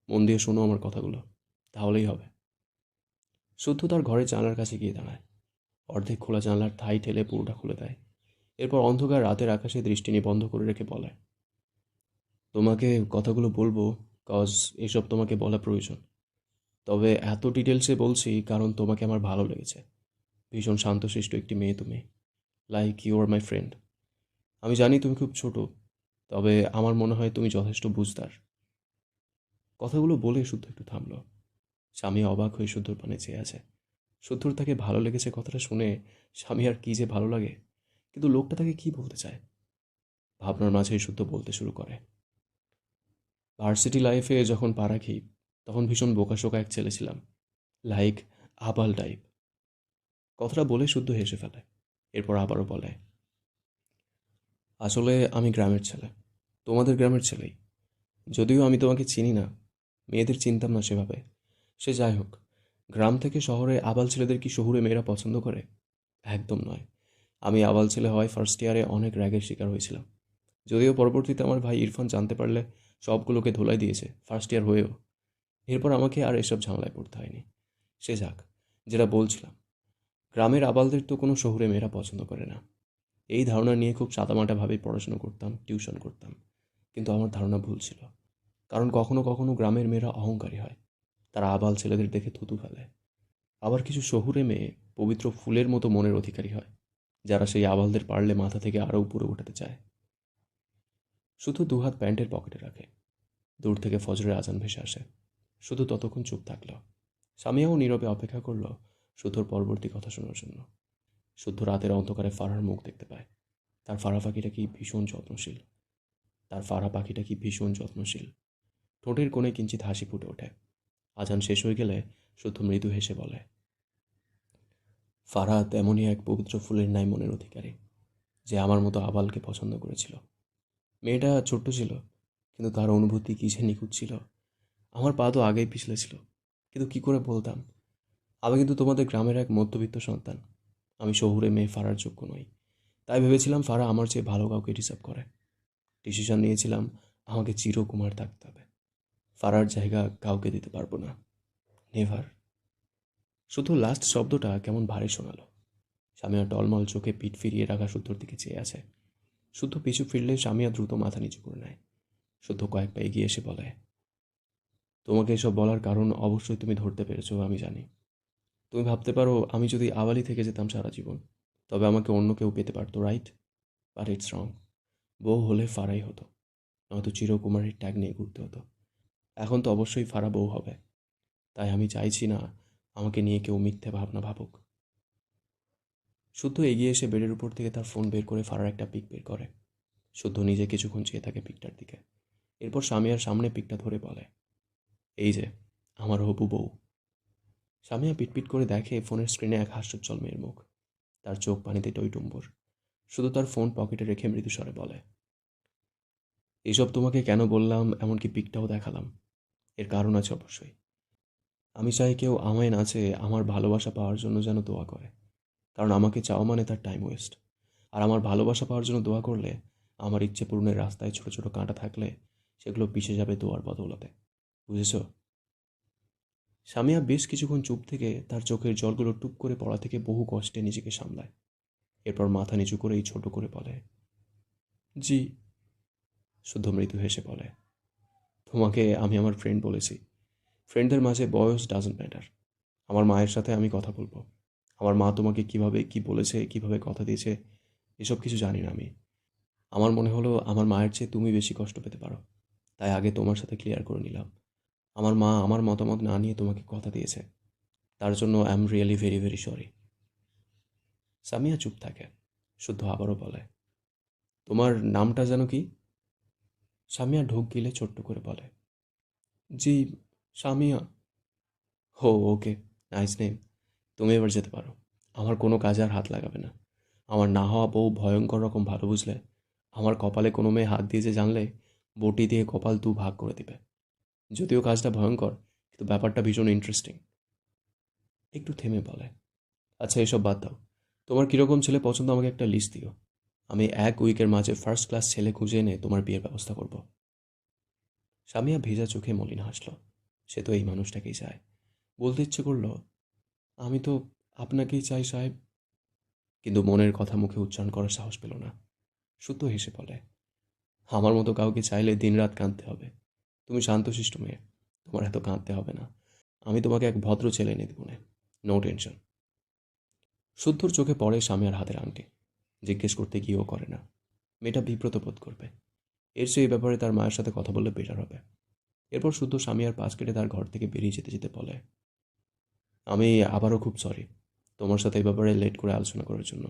মন দিয়ে শোনো আমার কথাগুলো, তাহলেই হবে। শুদ্ধ তার ঘরের জানলার কাছে গিয়ে দাঁড়ায়। অর্ধেক খোলা জানলার থাই ঠেলে পুরোটা খুলে দেয়। এরপর অন্ধকার রাতের আকাশে দৃষ্টি নিবন্ধ করে রেখে বলে, তোমাকে কথাগুলো বলবো, কজ এসব তোমাকে বলা প্রয়োজন। তবে এত ডিটেলসে বলছি কারণ তোমাকে আমার ভালো লেগেছে। ভীষণ শান্তশিষ্ট একটি মেয়ে তুমি, like you are my friend. আমি জানি তুমি খুব ছোট, তবে আমার মনে হয় তুমি যথেষ্ট বুঝদার। কথাগুলো বলে শুদ্ধ একটু থামল। স্বামী অবাক হয়ে শুদ্ধর পানে চেয়ে আছে। শুদ্ধর তাকে ভালো লেগেছে কথাটা শুনে স্বামী আর কী যে ভালো লাগে, কিন্তু লোকটা তাকে কি বলতে চায়? ভাবনার মাঝেই শুদ্ধ বলতে শুরু করে, ভার্সিটি লাইফে যখন পা রাখি তখন ভীষণ বোকাশোকা এক ছেলে ছিলাম, লাইক আবাল টাইপ। কথাটা বলে শুদ্ধ হেসে ফেলে। এরপর আবারও বলে, আসলে আমি গ্রামের ছেলে, তোমাদের গ্রামের ছেলেই। যদিও আমি তোমাকে চিনি না, মেয়েদের চিনতাম না সেভাবে। সে যাই হোক, গ্রাম থেকে শহরে আবাল ছেলেদের কি শহুরে মেয়েরা পছন্দ করে? একদম নয়। আমি আবাল ছেলে হওয়ায় ফার্স্ট ইয়ারে অনেক র্যাগের শিকার হয়েছিলাম। যদিও পরবর্তীতে আমার ভাই ইরফান জানতে পারলে সবগুলোকে ধোলাই দিয়েছে ফার্স্ট ইয়ার হয়েও। এরপর আমাকে আর এসব ঝামেলায় পড়তে হয়নি। সে যাক, যেটা বলছিলাম, গ্রামের আবালদের তো কোনো শহুরে মেয়েরা পছন্দ করে না। এই ধারণা নিয়ে খুব সাদামাটাভাবেই পড়াশুনো করতাম, টিউশন করতাম। কিন্তু আমার ধারণা ভুল ছিল। কারণ কখনো কখনো গ্রামের মেয়েরা অহংকারী হয়। তারা আবাল ছেলেদের দেখে থুতু ফেলে। আবার কিছু শহুরে মেয়ে পবিত্র ফুলের মতো মনের অধিকারী হয়, যারা সেই আবালদের পারলে মাথা থেকে আরও উপরে উঠাতে চায়। শুধু দুহাত প্যান্টের পকেটে রাখে। দূর থেকে ফজরের আজান ভেসে আসে। শুধু ততক্ষণ চুপ থাকল। সামিয়াও নীরবে অপেক্ষা করল শুদ্ধর পরবর্তী কথা শোনার জন্য। শুদ্ধ রাতের অন্ধকারে ফারহার মুখ দেখতে পায়। তার ফারহা পাখিটা কি ভীষণ যত্নশীল। তার ফারহা পাখিটা কি ভীষণ যত্নশীল। ঠোঁটের কোণে কিঞ্চিত হাসি ফুটে ওঠে। আজান শেষ হয়ে গেলে শুদ্ধ মৃদু হেসে বলে, ফারহা তেমনই এক পবিত্র ফুলের ন্যায় মনের অধিকারী, যে আমার মতো আবালকে পছন্দ করেছিল। মেয়েটা ছোট্ট ছিল, কিন্তু তার অনুভূতি কী যে নিখুঁত ছিল। আমার পা তো আগেই পিছলে ছিল, কিন্তু কি করে বলতাম? আমি কিন্তু তোমাদের গ্রামের এক মধ্যবিত্ত সন্তান। আমি শহুরে মেয়ে ফারার যোগ্য নই। তাই ভেবেছিলাম ফারা আমার চেয়ে ভালো কাউকে ডিসার্ভ করে। ডিসিশন নিয়েছিলাম আমাকে চিরকুমার থাকতে হবে। ফারার জায়গা কাউকে দিতে পারবো না, নেভার। শুধু লাস্ট শব্দটা কেমন ভারী শোনালো। স্বামীয়া টলমল চোখে পিঠ ফিরিয়ে রাখা শুদ্ধর দিকে চেয়ে আছে। শুদ্ধ পিছু ফিরলে স্বামীয়া দ্রুত মাথা নিচু করে নেয়। শুদ্ধ কয়েক পা এগিয়ে এসে বলে, তোমাকে এসব বলার কারণ অবশ্যই তুমি ধরতে পেরেছো, আমি জানি। তুমি ভাবতে পারো আমি যদি আবালি থেকে যেতাম সারা জীবন, তবে আমাকে অন্য কেউ পেতে পারতো, রাইট? But it's wrong. বউ হলে ফারাই হতো, নয়তো চিরকুমারীর ট্যাগ নিয়ে ঘুরতে হতো। এখন তো অবশ্যই ফারা বউ হবে। তাই আমি চাইছি না আমাকে নিয়ে কেউ মিথ্যে ভাবনা ভাবুক। শুদ্ধ এগিয়ে এসে বেডের উপর থেকে তার ফোন বের করে ফারার একটা পিক বের করে। শুদ্ধ নিজে কিছুক্ষণ চেয়ে থাকে পিকটার দিকে। এরপর স্বামীর সামনে পিকটা ধরে বলে, এই যে আমার হবু বউ। সামিয়া পিটপিট করে দেখে ফোনের স্ক্রিনে এক হাস্যোজ্জ্বল মেয়ের মুখ। তার চোখ পানিতে টইটুম্বুর। শুধু তার ফোন পকেটে রেখে মৃদু স্বরে বলে, এসব তোমাকে কেন বললাম, এমনকি পিকটাও দেখালাম, এর কারণ আছে অবশ্যই। আমি চাই কেউ আমায় না চেয়ে আমার ভালোবাসা পাওয়ার জন্য যেন দোয়া করে। কারণ আমাকে চাওয়া মানে তার টাইম ওয়েস্ট। আর আমার ভালোবাসা পাওয়ার জন্য দোয়া করলে আমার ইচ্ছে পূরণের রাস্তায় ছোট ছোট কাঁটা থাকলে সেগুলো পিষে যাবে দোয়ার বদৌলতে। বুঝেছ? সামিয়া বেশ কিছুক্ষণ চুপ থেকে তার চোখের জলগুলো টুপ করে পড়া থেকে বহু কষ্টে নিজেকে সামলায়। এরপর মাথা নিচু করেই ছোট করে বলে, জি। শুদ্ধ মৃদু হেসে বলে, তোমাকে আমি আমার ফ্রেন্ড বলেছি। ফ্রেন্ডদের মাঝে বয়স ডাজন্ট ম্যাটার। আমার মায়ের সাথে আমি কথা বলবো। আমার মা তোমাকে কিভাবে কি বলেছে, কিভাবে কথা দিয়েছে, এসব কিছু জানি না আমি। আমার মনে হলো আমার মায়ের চেয়ে তুমি বেশি কষ্ট পেতে পারো, তাই আগে তোমার সাথে ক্লিয়ার করে নিলাম। আমার মা আমার মতামত না নিয়ে তোমাকে কথা দিয়েছে, তার জন্য I am really very very sorry. Samia চুপ থাকে। শুদ্ধ আবারও বলে, তোমার নামটা যেন কি? সামিয়া ঢোক গিলে ছোট্ট করে বলে, জি, সামিয়া। হো, ওকে, নাইস নেম। তুমি এবার যেতে পারো। আমার কোনো কাজে আর হাত লাগাবে না। আমার না হওয়া বউ ভয়ঙ্কর রকম ভালো, বুঝলে? আমার কপালে কোনো মেয়ে হাত দিয়েছে জানলে বটি দিয়ে কপাল ভাগ করে দিবে। যদিও কাজটা ভয়ঙ্কর, কিন্তু ব্যাপারটা ভীষণ ইন্টারেস্টিং। একটু থেমে বলে, আচ্ছা এসব বাদ দাও। তোমার কীরকম ছেলে পছন্দ আমাকে একটা লিস্ট দিও। আমি 1 উইকের মাঝে ফার্স্ট ক্লাস ছেলে খুঁজে এনে তোমার বিয়ের ব্যবস্থা করব। সামিয়া ভেজা চোখে মলিন হাসল। সে তো এই মানুষটাকেই চায়। বলতে ইচ্ছে করল, আমি তো আপনাকেই চাই সাহেব। কিন্তু মনের কথা মুখে উচ্চারণ করার সাহস পেল না। শুদ্ধ হেসে বলে, আমার মতো কাউকে চাইলে দিনরাত কাঁদতে হবে। তুমি শান্তশিষ্ট মেয়ে, তোমার এত কাঁদতে হবে না। আমি তোমাকে এক ভদ্র ছেলে এনে দেবো না। No tension. শুদ্ধর চোখে পড়ে স্বামীর হাতের আংটি। জিজ্ঞেস করতে গিয়েও করে না। মেয়েটা বিব্রত বোধ করবে। এর চেয়ে এই ব্যাপারে তার মায়ের সাথে কথা বললে বেটার হবে। এরপর শুদ্ধ স্বামী আর পাশ কেটে তার ঘর থেকে বেরিয়ে যেতে যেতে বলে, আমি আবারও খুব সরি তোমার সাথে এই ব্যাপারে লেট করে আলোচনা করার জন্য।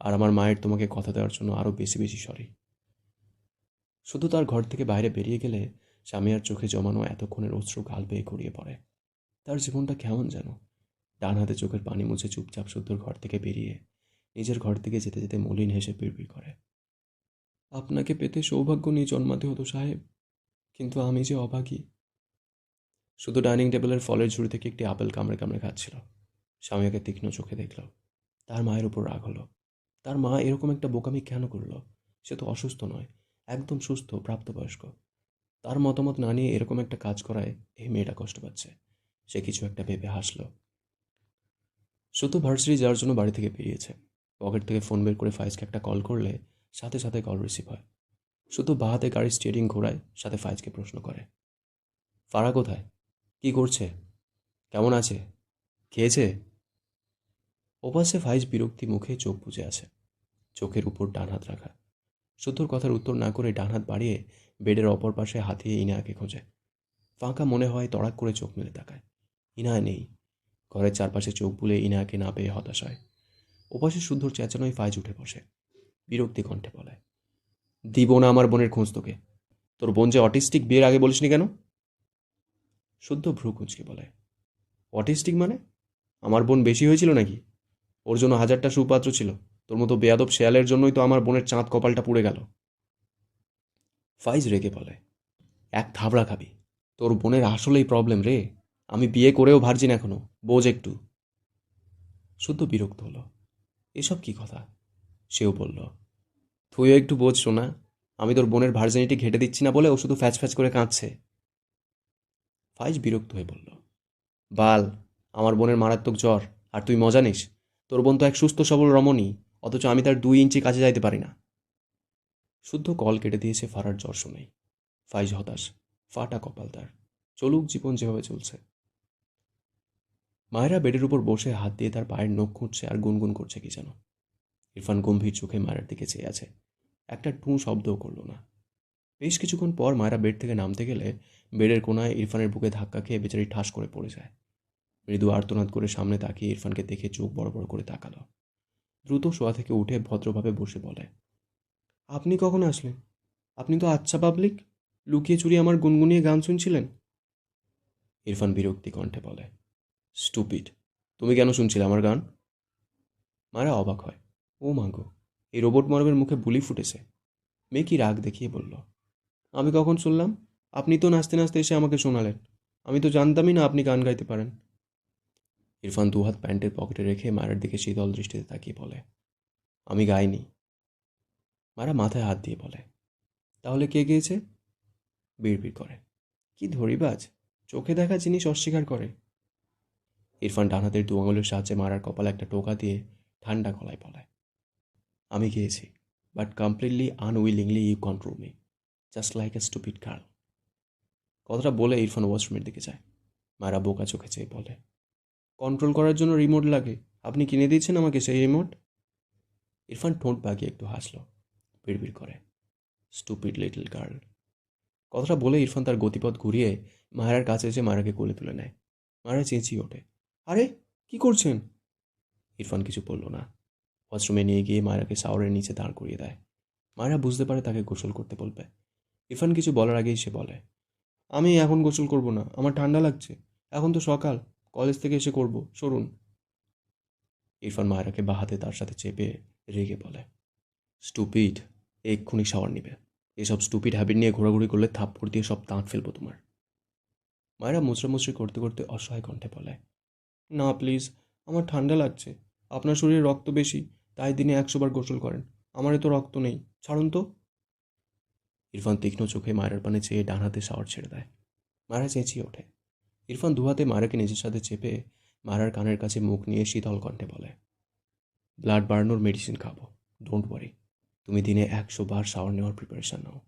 আর আমার মায়ের তোমাকে কথা দেওয়ার জন্য আরও বেশি বেশি সরি। শুধু তার ঘর থেকে বাইরে বেরিয়ে গেলে স্বামীর চোখে জমানো এতক্ষণের অশ্রু গাল বেয়ে গড়িয়ে পড়ে। তার জীবনটা কেমন যেন। ডান হাতে চোখের পানি মুছে চুপচাপ শুদ্ধর ঘর থেকে বেরিয়ে নিজের ঘর থেকে যেতে যেতে মলিন হেসে বিড়বিড় করে, আপনাকে পেতে সৌভাগ্য নিয়ে জন্মাতে হতো সাহেব, কিন্তু আমি যে অভাগী। শুধু ডাইনিং টেবিলের ফলের ঝুড়ি থেকে একটি আপেল কামড়ে কামড়ে খাচ্ছিল। স্বামীকে তীক্ষ্ণ চোখে দেখল। তার মায়ের উপর রাগ হলো। তার মা এরকম একটা বোকামি কেন করলো? সে তো অসুস্থ নয়, একদম সুস্থ প্রাপ্তবয়স্ক। তার মতামত না নিয়ে এরকম একটা কাজ করায় এই মেয়েটা কষ্ট পাচ্ছে। সে কিছু একটা ভেবে হাসল। শুধু ভার্সিটি যাওয়ার জন্য বাড়ি থেকে বেরিয়েছে। পকেট থেকে ফোন বের করে ফাইজকে একটা কল করলে সাথে সাথে কল রিসিভ হয়। শুধু বাঁ হাতে গাড়ির স্টিয়ারিং ঘোরায়, সাথে ফাইজকে প্রশ্ন করে, ফারা কোথায়? কি করছে? কেমন আছে? খেয়েছে? ওপাশে ফাইজ বিরক্তি মুখে চোখ বুজে আছে, চোখের উপর ডান হাত রাখা। শুদ্ধর কথার উত্তর না করে ডান হাত বাড়িয়ে বেডের অপর পাশে হাতিয়ে ইনায়াকে খোঁজে। ফাঁকা মনে হয়, তড়াক করে চোখ মেলে তাকায়। ইনায়া নেই। ঘরের চারপাশে চোখ বুলে ইনায়াকে না পেয়ে হতাশ হয়। ওপাশে শুদ্ধর চেঁচানোয় ফাইজ উঠে বসে। বিরক্তি কণ্ঠে বলে, দিব না আমার বোনের খোঁজ তোকে। তোর বোন যে অটিস্টিক, বিয়ের আগে বলিসনি কেন? শুদ্ধ ভ্রু কুঁচকে বলে, অটিস্টিক মানে? আমার বোন বেশি হয়েছিল নাকি? ওর জন্য হাজারটা সুপাত্র ছিল। তোর মতো বেয়াদব শেয়ালের জন্যই তো আমার বোনের চাঁদ কপালটা পুড়ে গেল। ফাইজ রেগে বলে, এক থাবড়া খাবি। তোর বোনের আসলেই প্রবলেম রে। আমি বিয়ে করেও ভার্জিন এখনো, বোঝ একটু। শুদ্ধ বিরক্ত হলো। এসব কি কথা? সেও বলল, তুইও একটু বোঝ শোনা। আমি তোর বোনের ভার্জিনিটি ঘেটে দিচ্ছি না বলে ও শুধু ফ্যাচ ফ্যাচ করে কাঁদছে। ফাইজ বিরক্ত হয়ে বলল, বাল, আমার বোনের মারাত্মক জ্বর, আর তুই মজা নিস? তোর বোন তো এক সুস্থ সবল রমণী, অথচ আমি তার 2 ইঞ্চি কাছে যাইতে পারি না। শুদ্ধ কল কেটে দিয়েছে ফারার জ্বর শুনেই। ফাইজ হতাশ, ফাটা কপাল তার। চলুক জীবন যেভাবে চলছে। মায়েরা বেডের উপর বসে হাত দিয়ে তার পায়ের নখ খুঁটছে আর গুনগুন করছে কি যেন। ইরফান গম্ভীর চোখে মায়ের দিকে চেয়ে আছে। একটা শব্দও করল না। বেশ কিছুক্ষণ পর মায়েরা বেড থেকে নামতে গেলে বেডের কোনায় ইরফানের বুকে ধাক্কা খেয়ে বেচারি ঠাস করে পড়ে যায়। মৃদু আর্তনাদ করে সামনে তাকিয়ে ইরফানকে দেখে চোখ বড় বড় করে তাকালো। দ্রুত শোয়া থেকে উঠে ভদ্রভাবে বসে বলে, আপনি কখন আসলেন? আপনি তো আচ্ছা পাবলিক, লুকিয়ে চুরিয়ে আমার গুনগুনিয়ে গান শুনছিলেন। ইরফান বিরক্তি কণ্ঠে বলে, স্টুপিড, তুমি কেন শুনছিলে আমার গান? মায়েরা অবাক হয়। ও মাগো, এই রোবট মানবের মুখে বুলি ফুটেছে। মেয়ে কি রাগ দেখিয়ে বলল, আমি কখন শুনলাম? আপনি তো নাচতে নাচতে এসে আমাকে শোনালেন। আমি তো জানতামই না আপনি গান গাইতে পারেন। ইরফান দুহাত প্যান্টের পকেটে রেখে মায়ের দিকে শীতল দৃষ্টিতে তাকিয়ে বলে, আমি গাইনি। মায়েরা মাথায় হাত দিয়ে বলে, তাহলে কে গেয়েছে? বিড়বিড় করে, কি ধরিবাজ, চোখে দেখা জিনিস অস্বীকার করে। ইরফান ডান হাতের দু আঙুলের সাহায্যে মারার কপালে একটা টোকা দিয়ে ঠান্ডা গলায় বলে, আমি গিয়েছি, but completely unwillingly you control me, just like a stupid girl. কথাটা বলে ইরফান ওয়াশরুমের দিকে যায়। মায়েরা বোকা চোখে চেয়ে বলে, কন্ট্রোল করার জন্য রিমোট লাগে, আপনি কিনে দিয়েছেন আমাকে সেই রিমোট? ইরফান ঠোঁট বাগিয়ে একটু হাসল, বিড়বিড় করে, স্টুপিড লিটল গার্ল। কথাটা বলে ইরফান তার গতিপথ ঘুরিয়ে মায়েরার কাছে এসে মায়েরাকে কোলে তুলে নেয়। মায়েরা চেঁচিয়ে ওঠে, আরে কি করছেন? ইরফান কিছু বলল না। ওয়াশরুমে নিয়ে গিয়ে মায়েরাকে শাওয়ারের নিচে দাঁড় করিয়ে দেয়। মায়েরা বুঝতে পারে তাকে গোসল করতে বলবে। ইরফান কিছু বলার আগেই সে বলে, আমি এখন গোসল করব না, আমার ঠান্ডা লাগছে, এখন তো সকাল, কলেজ থেকে এসে করব, সরুন। ইরফান মায়েরাকে বা হাতে তার সাথে চেপে রেগে বলে, স্টুপিড, এক্ষুনি শাওয়ার নিবে। এসব স্টুপিড হ্যাবিট নিয়ে ঘোরাঘুরি করলে থাপ্পড় দিয়ে সব দাঁত ফেলবো তোমার। মায়েরা মুচড়ামুচড়ি করতে করতে অসহায় কণ্ঠে বলে, না প্লিজ, আমার ঠান্ডা লাগছে, আপনার শরীরে রক্ত বেশি, তাই দিনে 100 বার গোসল করেন, আমার তো রক্ত নেই, ছাড়ুন তো। ইরফান তীক্ষ্ণ চোখে মায়ের পানে চেয়ে ডান হাতে শাওয়ার ছেড়ে দেয়। মায়েরা চেঁচিয়ে ওঠে। ইরফান দুহাতে মায়েরাকে নিজের সাথে চেপে মায়েরার কানের কাছে মুখ নিয়ে শীতল কণ্ঠে বলে, ব্লাড বাড়ানোর মেডিসিন খাবো, ডোন্ট ওয়ারি, তুমি দিনে 100 বার শাওয়ার নেওয়ার প্রিপারেশন নাও।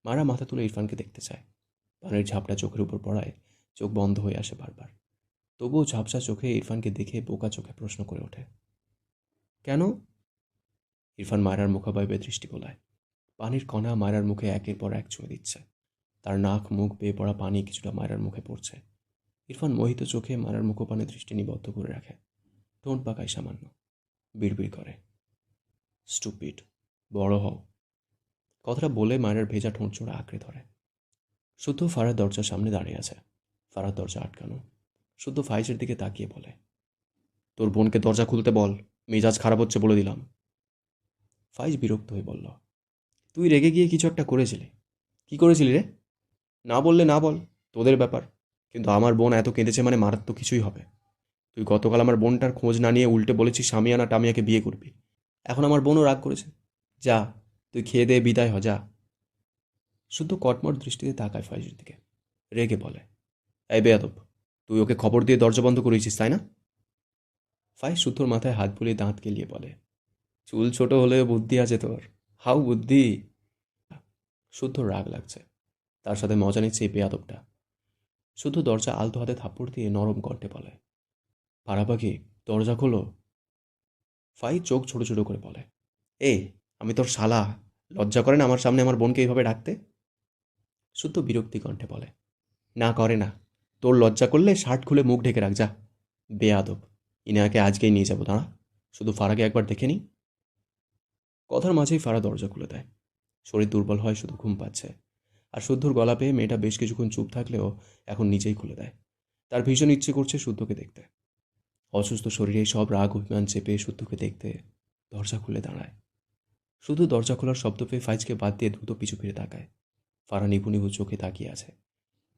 মায়েরা মাথা তুলে ইরফানকে দেখতে চায়। পানির ঝাপটা চোখের উপর পড়ায় চোখ বন্ধ হয়ে আসে বারবার। তবুও ঝাপসা চোখে ইরফানকে দেখে বোকা চোখে প্রশ্ন করে ওঠে, কেন? ইরফান মায়রার মুখাবয়বে দৃষ্টি গোলায়। পানির কণা মায়রার মুখে একের পর এক ছুঁয়ে দিচ্ছে। তার নাক মুখ বেয়ে পড়া পানি কিছুটা মায়রার মুখে পড়ছে। ইরফান মোহিত চোখে মায়রার মুখপানে দৃষ্টি নিবদ্ধ করে রাখে। ঠোঁট পাকায় সামান্য, বিড়বিড় করে, স্টুপিড, বড় হও। কথাটা বলে মায়রার ভেজা ঠোঁট জোড়া আঁকড়ে ধরে। শুদ্ধ ফারার দরজার সামনে দাঁড়িয়ে আছে। ফারার দরজা আটকানো। শুদ্ধ ফাইজের দিকে তাকিয়ে বলে, তোর বোনকে দরজা খুলতে বল, মেজাজ খারাপ হচ্ছে বলে দিলাম। ফাইজ বিরক্ত হয়ে বলল, তুই রেগে গিয়ে কিছু একটা করেছিলি। কি করেছিলি রে? না বললে না বল, তোদের ব্যাপার, কিন্তু আমার বোন এত কেঁদেছে মানে মারাত্মক কিছুই হবে। তুই গতকাল আমার বোনটার খোঁজ না নিয়ে উল্টে বলেছিস সামিয়ানা টামিয়াকে বিয়ে করবি। এখন আমার বোনও রাগ করেছে। যা, তুই খেয়ে দিয়ে বিদায় হ, যা। শুধু কটমট দৃষ্টিতে তাকায় ফাইজের দিকে, রেগে বলে, এই বেয়াদব, তুই ওকে খবর দিয়ে দরজা বন্ধ করেছিস তাই না? ফাইজ শুদ্ধর মাথায় হাত বুলিয়ে দাঁত কেলিয়ে বলে, চুল ছোট হলেও বুদ্ধি আছে তোর, হাউ বুদ্ধি। শুদ্ধ রাগ লাগছে, তার সাথে মজা নিচ্ছে এই বেয়াদবটা। শুদ্ধ দরজা আলতো হাতে থাপ্পড় দিয়ে নরম কণ্ঠে বলে, পাড়া পাখি, দরজা খোলো। ফাইজ চোখ ছোট ছোট করে বলে, এই, আমি তোর শালা, লজ্জা করে না আমার সামনে আমার বোনকে এইভাবে ডাকতে? শুদ্ধ বিরক্তি কণ্ঠে বলে, না করে না, তোর লজ্জা করলে শার্ট খুলে মুখ ঢেকে রাখ, যা। বেয়াদব, ইনাকে আজকেই নিয়ে যাবো, দাঁড়া, শুধু ফারাকে একবার দেখে নি। কথার মাঝেই ফারা দরজা খুলে দেয়। শরীর দুর্বল হয়, শুধু ঘুম পাচ্ছে। আর শুদ্ধর গলা পেয়ে মেয়েটা বেশ কিছুক্ষণ চুপ থাকলেও এখন নিজেই খুলে দেয়। তার ভীষণ ইচ্ছে করছে শুদ্ধকে দেখতে। অসুস্থ শরীরে সব রাগ অভিমান চেপে শুদ্ধকে দেখতে দরজা খুলে দাঁড়ায়। শুধু দরজা খোলার শব্দ পেয়ে ফাইজকে বাদ দিয়ে দ্রুত পিছু ফিরে তাকায়। ফারা নিভু নিভু চোখে তাকিয়ে আছে,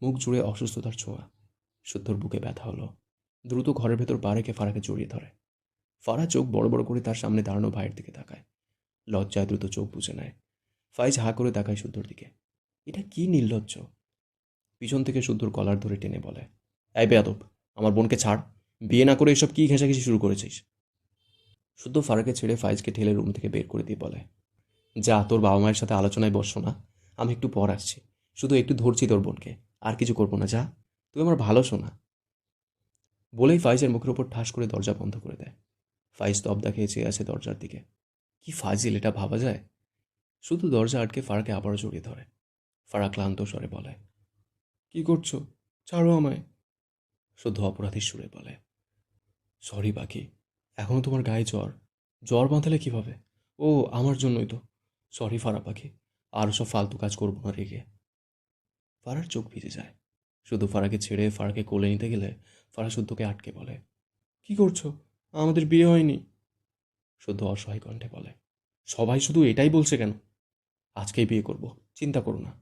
মুখ জুড়ে অসুস্থতার ছোঁয়া। শুদ্ধর বুকে ব্যথা হলো। দ্রুত ঘরের ভেতর পা রেখে ফারাকে জড়িয়ে ধরে। ফারা চোখ বড় বড় করে তার সামনে দাঁড়ানো ভাইয়ের দিকে তাকায়। লজ্জায় দ্রুত চোখ বুজে নেয়। ফাইজ হা করে তাকায় শুদ্ধর দিকে। এটা কি নির্লজ্জ! পিছন থেকে শুদ্ধর কলার ধরে টেনে বলে, এই বেয়াদব, আমার বোনকে ছাড়, বিয়ে না করে এসব কি ঘেঁষাঘেঁষি শুরু করেছিস? শুদ্ধ ফারাকে ছেড়ে ফাইজকে ঠেলে রুম থেকে বের করে দিয়ে বলে, যা, তোর বাবা মায়ের সাথে আলোচনায় বসছো না, আমি একটু পর আসছি, শুধু একটু ধরছি তোর বোনকে, আর কিছু করবো না, যা, তুই আমার ভালো শোনা। বলেই ফাইজের মুখের ওপর ঠাস করে দরজা বন্ধ করে দেয়। ফাইজ তবদা খেয়ে চেয়ে আছে দরজার দিকে। কি ফাজিল, এটা ভাবা যায়? শুধু দরজা আটকে ফারাকে আবারও জড়িয়ে ধরে। ফারা ক্লান্ত স্বরে বলে, কি করছো, ছাড়ো আমায়। শুদ্ধ অপরাধীর সুরে বলে, সরি বাকি, এখনও তোমার গায়ে জ্বর, জ্বর বাঁধালে কিভাবে? ও, আমার জন্যই তো, সরি ফারা পাখি, আর সব ফালতু কাজ করবো না রেগে। ফারার চোখ ভিজে যায়। শুদ্ধ ফারাকে ছেড়ে ফারাকে কোলে নিতে গেলে ফারা শুদ্ধকে আটকে বলে, কি করছো? আমাদের বিয়ে হয়নি। শুদ্ধ অসহায় কণ্ঠে বলে, সবাই শুধু এটাই বলছে কেন? আজকেই বিয়ে করব, চিন্তা করো না।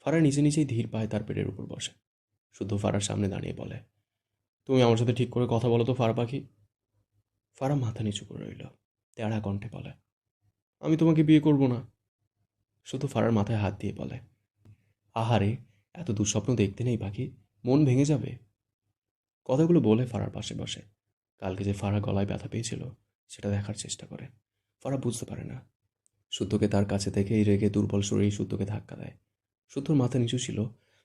ফারা নিজে নিজেই ধীর পায়ে তার পেটের উপর বসে। শুদ্ধ ফারার সামনে দাঁড়িয়ে বলে, তুমি আমার সাথে ঠিক করে কথা বলো তো ফারা পাখি। ফারা মাথা নিচু করে রইল, তেড়া কণ্ঠে বলে, আমি তোমাকে বিয়ে করব না। শুধু ফারার মাথায় হাত দিয়ে বলে, আহারে, এত দুঃস্বপ্ন দেখতে নেই পাখি, মন ভেঙে যাবে। কথাগুলো বলে ফারার পাশে বসে। কালকে যে ফারা গলায় ব্যথা পেয়েছিল সেটা দেখার চেষ্টা করে। ফারা বুঝতে পারে না। শুদ্ধকে তার কাছে থেকেই রেগে দুর্বল শরীর শুদ্ধকে ধাক্কা দেয়। শুদ্ধর মাথা নিচু ছিল,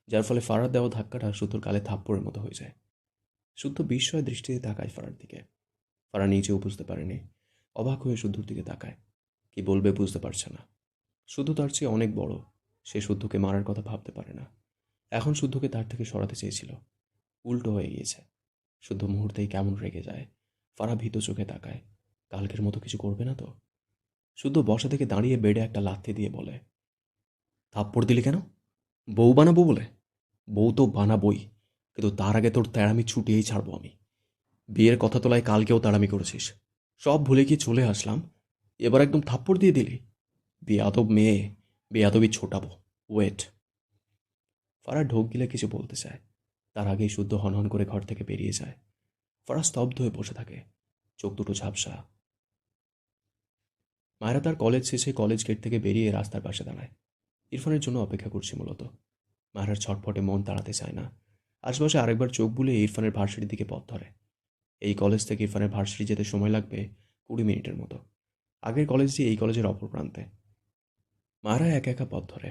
যার ফলে ফারার দেওয়া ধাক্কাটা শুদ্ধর গালে থাপ্পড়ের মতো হয়ে যায়। শুদ্ধ বিস্ময় দৃষ্টিতে তাকায় ফারার দিকে। ফারা নিজেও বুঝতে পারেনি, অবাক হয়ে শুদ্ধর দিকে তাকায়। কি বলবে বুঝতে পারছে না। শুদ্ধ তার চেয়ে অনেক বড়, সে শুদ্ধকে মারার কথা ভাবতে পারে না। এখন শুদ্ধকে তার থেকে সরাতে চেয়েছিল, উল্টো হয়ে গিয়েছে। শুদ্ধ মুহূর্তেই কেমন রেগে যায়। ফারা ভীত চোখে তাকায়, কালকের মতো কিছু করবে না তো? শুদ্ধ বসা থেকে দাঁড়িয়ে বেডে একটা লাথি দিয়ে বলে, থাপ্পড় দিলি কেন? বউ বানাবো বলে? বউ তো বানাবই, কিন্তু তার আগে তোর তেড়ামি ছুটিয়েই ছাড়বো আমি। বিয়ের কথা তোলায় কালকেও তাড়ামি করেছিস, সব ভুলে গিয়ে চলে আসলাম, এবার একদম থাপ্পড় দিয়ে দিলি। বেয়াদব মেয়ে, বেয়াদবি ছোটাবো, ওয়েট। ফারা ঢোক গিলে কিছু বলতে চায়, তার আগেই শুদ্ধ হনহন করে ঘর থেকে বেরিয়ে যায়। ফারা স্তব্ধ হয়ে বসে থাকে, চোখ দুটো ঝাপসা। মায়েরা তার কলেজ শেষে কলেজ গেট থেকে বেরিয়ে রাস্তার পাশে দাঁড়ায়। ইরফানের জন্য অপেক্ষা করছে মূলত। মায়েরার ছটফটে মন তাড়াতে চায় না। আশপাশে আরেকবার চোখ বুলিয়ে ইরফানের ভার্সিটির দিকে পথ ধরে। এই কলেজ থেকে ইরফানের ভার্সিটি যেতে সময় লাগবে 20 মিনিটের মতো। আগের কলেজটি এই কলেজের অপর প্রান্তে। মায়েরা একা একা পথ ধরে।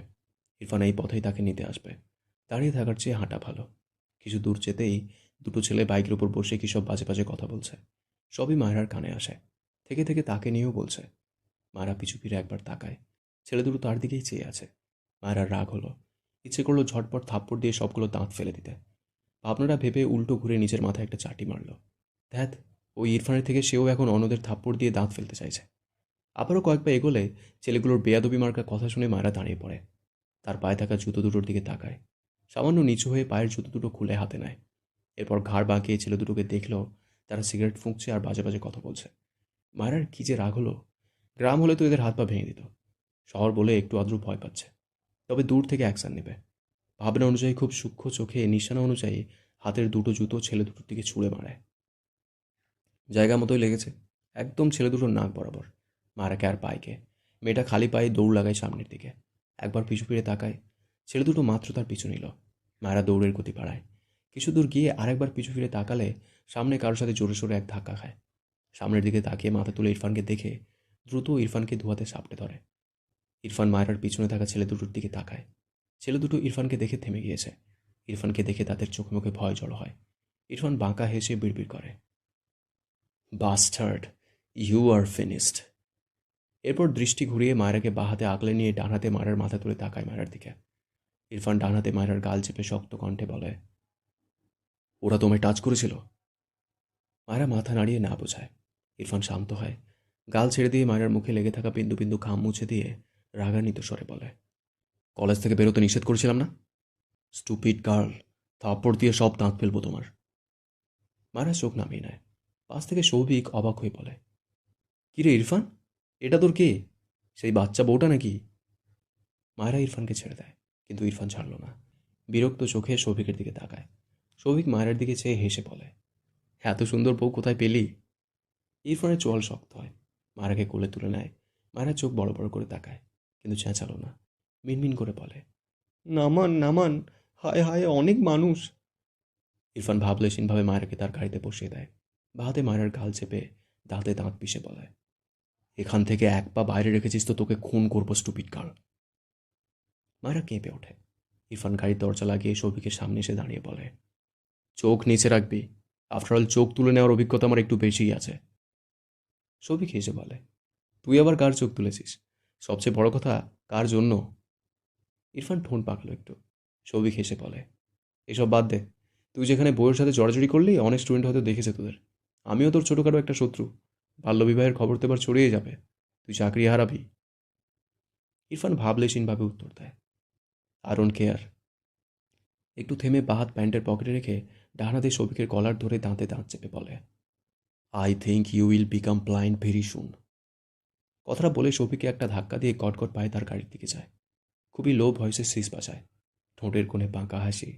ইরফান এই পথেই তাকে নিতে আসবে। দাঁড়িয়ে থাকার চেয়ে হাঁটা ভালো। কিছু দূর যেতেই দুটো ছেলে বাইকের উপর বসে কী সব বাজে বাজে কথা বলছে। সবই মায়েরার কানে আসে। থেকে থেকে তাকে নিয়েও বলছে। মায়েরা পিছু ফিরে একবার তাকায়। ছেলে দুটো তার দিকেই চেয়ে আছে। মায়েরার রাগ হলো। ইচ্ছে করলো ঝটপট থাপ্পড় দিয়ে সবগুলো দাঁত ফেলে দিতে। ভাবনাটা ভেবে উল্টো ঘুরে নিজের মাথায় একটা চাটি মারল। ধ্যাত, ওই ইরফানের থেকে সেও এখন অন্যদের থাপ্পড় দিয়ে দাঁত ফেলতে চাইছে। আবারও কয়েক পা এগোলে ছেলেগুলোর বেয়াদবি মার্কা কথা শুনে মায়েরা দাঁড়িয়ে পড়ে। তার পায়ে থাকা জুতো দুটোর দিকে তাকায়। সামান্য নিচু হয়ে পায়ের জুতো দুটো খুলে হাতে নেয়। এরপর ঘাড় বাঁকিয়ে ছেলে দুটোকে দেখল তারা সিগারেট ফুঁকছে আর বাজে বাজে কথা বলছে। মায়েরার কী যে রাগ হলো। গ্রাম হলে তো এদের হাত পা ভেঙে দিত। শহর বলে একটু আদ্রু ভয় পাচ্ছে, তবে দূর থেকে অ্যাকশন নেবে। ভাবনা অনুযায়ী খুব সূক্ষ্ম চোখে নিশানা অনুযায়ী হাতের দুটো জুতো ছেলে দুটোর দিকে ছুঁড়ে মারে। জায়গা মতোই লেগেছে, একদম ছেলে দুটোর নাক বরাবর। মারাকে আর পায়কে। মেয়েটা খালি পায়ে দৌড় লাগায় সামনের দিকে। একবার পিছু ফিরে তাকায়। ছেলে দুটো মাত্র তার পিছু নিল। মায়েরা দৌড়ের গতি বাড়ায়। কিছু দূর গিয়ে আরেকবার পিছু ফিরে তাকালে সামনে কারোর সাথে জোরে সোরে এক ধাক্কা খায়। সামনের দিকে তাকিয়ে মাথা তুলে ইরফানকে দেখে দ্রুত ইরফানকে ধোয়াতে সাপটে ধরে। ইরফান মায়েরার পিছনে থাকা ছেলে দুটোর দিকে তাকায়। ছেলে দুটো ইরফানকে দেখে থেমে গিয়েছে। ইরফানকে দেখে তাদের চোখে মুখে ভয় জড়ো হয়। ইরফান বাঁকা হেসে বিড়বিড় করে, বাস্টার্ড, ইউ আর ফিনিশড। এরপর দৃষ্টি ঘুরিয়ে মায়রাকে বাঁ হাতে আগলে নিয়ে ডান হাতে মায়েরার মাথা তুলে তাকায় মায়েরার দিকে। ইরফান ডান হাতে মায়েরার গাল চেপে শক্ত কণ্ঠে বলে, ওরা তোমায় টাচ করেছিল? মায়েরা মাথা নাড়িয়ে না বোঝায়। ইরফান শান্ত হয়। গাল ছেড়ে দিয়ে মায়েরার মুখে লেগে থাকা বিন্দু বিন্দু ঘাম মুছে দিয়ে রাগান্বিত স্বরে বলে, কলেজ থেকে বেরোতে নিষেধ করেছিলাম না? স্টুপিড গার্ল, থাপ্পড় দিয়ে সব দাঁত ফেলবো তোমার। মায়েরা চোখ নামিয়ে নেয়। পাশ থেকে সৌভিক অবাক হয়ে বলে, কিরে ইরফান, এটা তোর কে? সেই বাচ্চা বউটা নাকি? মায়েরা ইরফানকে ছেড়ে দেয়, কিন্তু ইরফান ছাড়ল না। বিরক্ত চোখে সৌভিকের দিকে তাকায়। সৌভিক মায়েরার দিকে চেয়ে হেসে বলে, এত সুন্দর বউ কোথায় পেলি? ইরফানের চোয়াল শক্ত হয়। মায়েরাকে কোলে তুলে নেয়। মায়েরা চোখ বড় বড় করে তাকায়, কিন্তু চেঁচালো না। মিনমিন করে বলে, নামান নামান, হায় হায় অনেক মানুষ। ইরফান ভাবলেশীনভাবে মায়েরাকে তার গাড়িতে বসিয়ে দেয়। বাহাতে মায়েরার গাল চেপে দাঁতে দাঁত পিষে বলে, এখান থেকে এক পা বাইরে রেখেছিস তো তোকে খুন করবো স্টুপিড গার্ল। মায়েরা কেঁপে ওঠে। ইরফান গাড়ির দরজা লাগিয়ে সৌভিকের সামনে এসে দাঁড়িয়ে বলে, চোখ নিচে রাখবি, আফটারঅল চোখ তুলে নেওয়ার অভিজ্ঞতা আমার একটু বেশিই আছে। সৌভিক হেসে বলে, তুই আবার কার চোখ তুলেছিস? সবচেয়ে বড় কথা, কার জন্য? ইরফান ঠোঁট পাকলো একটু। সৌভিক হেসে বলে, এসব বাদ দে। তুই যেখানে বইয়ের সাথে জড়াজড়ি করলি অনেক স্টুডেন্ট হয়তো দেখেছে তোদের। আমিও তোর ছোটোখাটো একটা শত্রু। বাল্যবিবাহের খবর তো এবার ছড়িয়ে যাবে, তুই চাকরি হারাবি। ইরফান ভাবলেশীনভাবে উত্তর দেয়, আই ডোন্ট কেয়ার। একটু থেমে বাহাত প্যান্টের পকেটে রেখে ডান হাতে শফিকের কলার ধরে দাঁতে দাঁত চেপে বলে, I think you will become blind very soon. কথাটা বলে শফিককে একটা ধাক্কা দিয়ে গটগট পায়ে তার গাড়ির দিকে যায়। খুবই লো ভয়েসে সিস বাজায়, ঠোঁটের কোণে বাঁকা হাসি,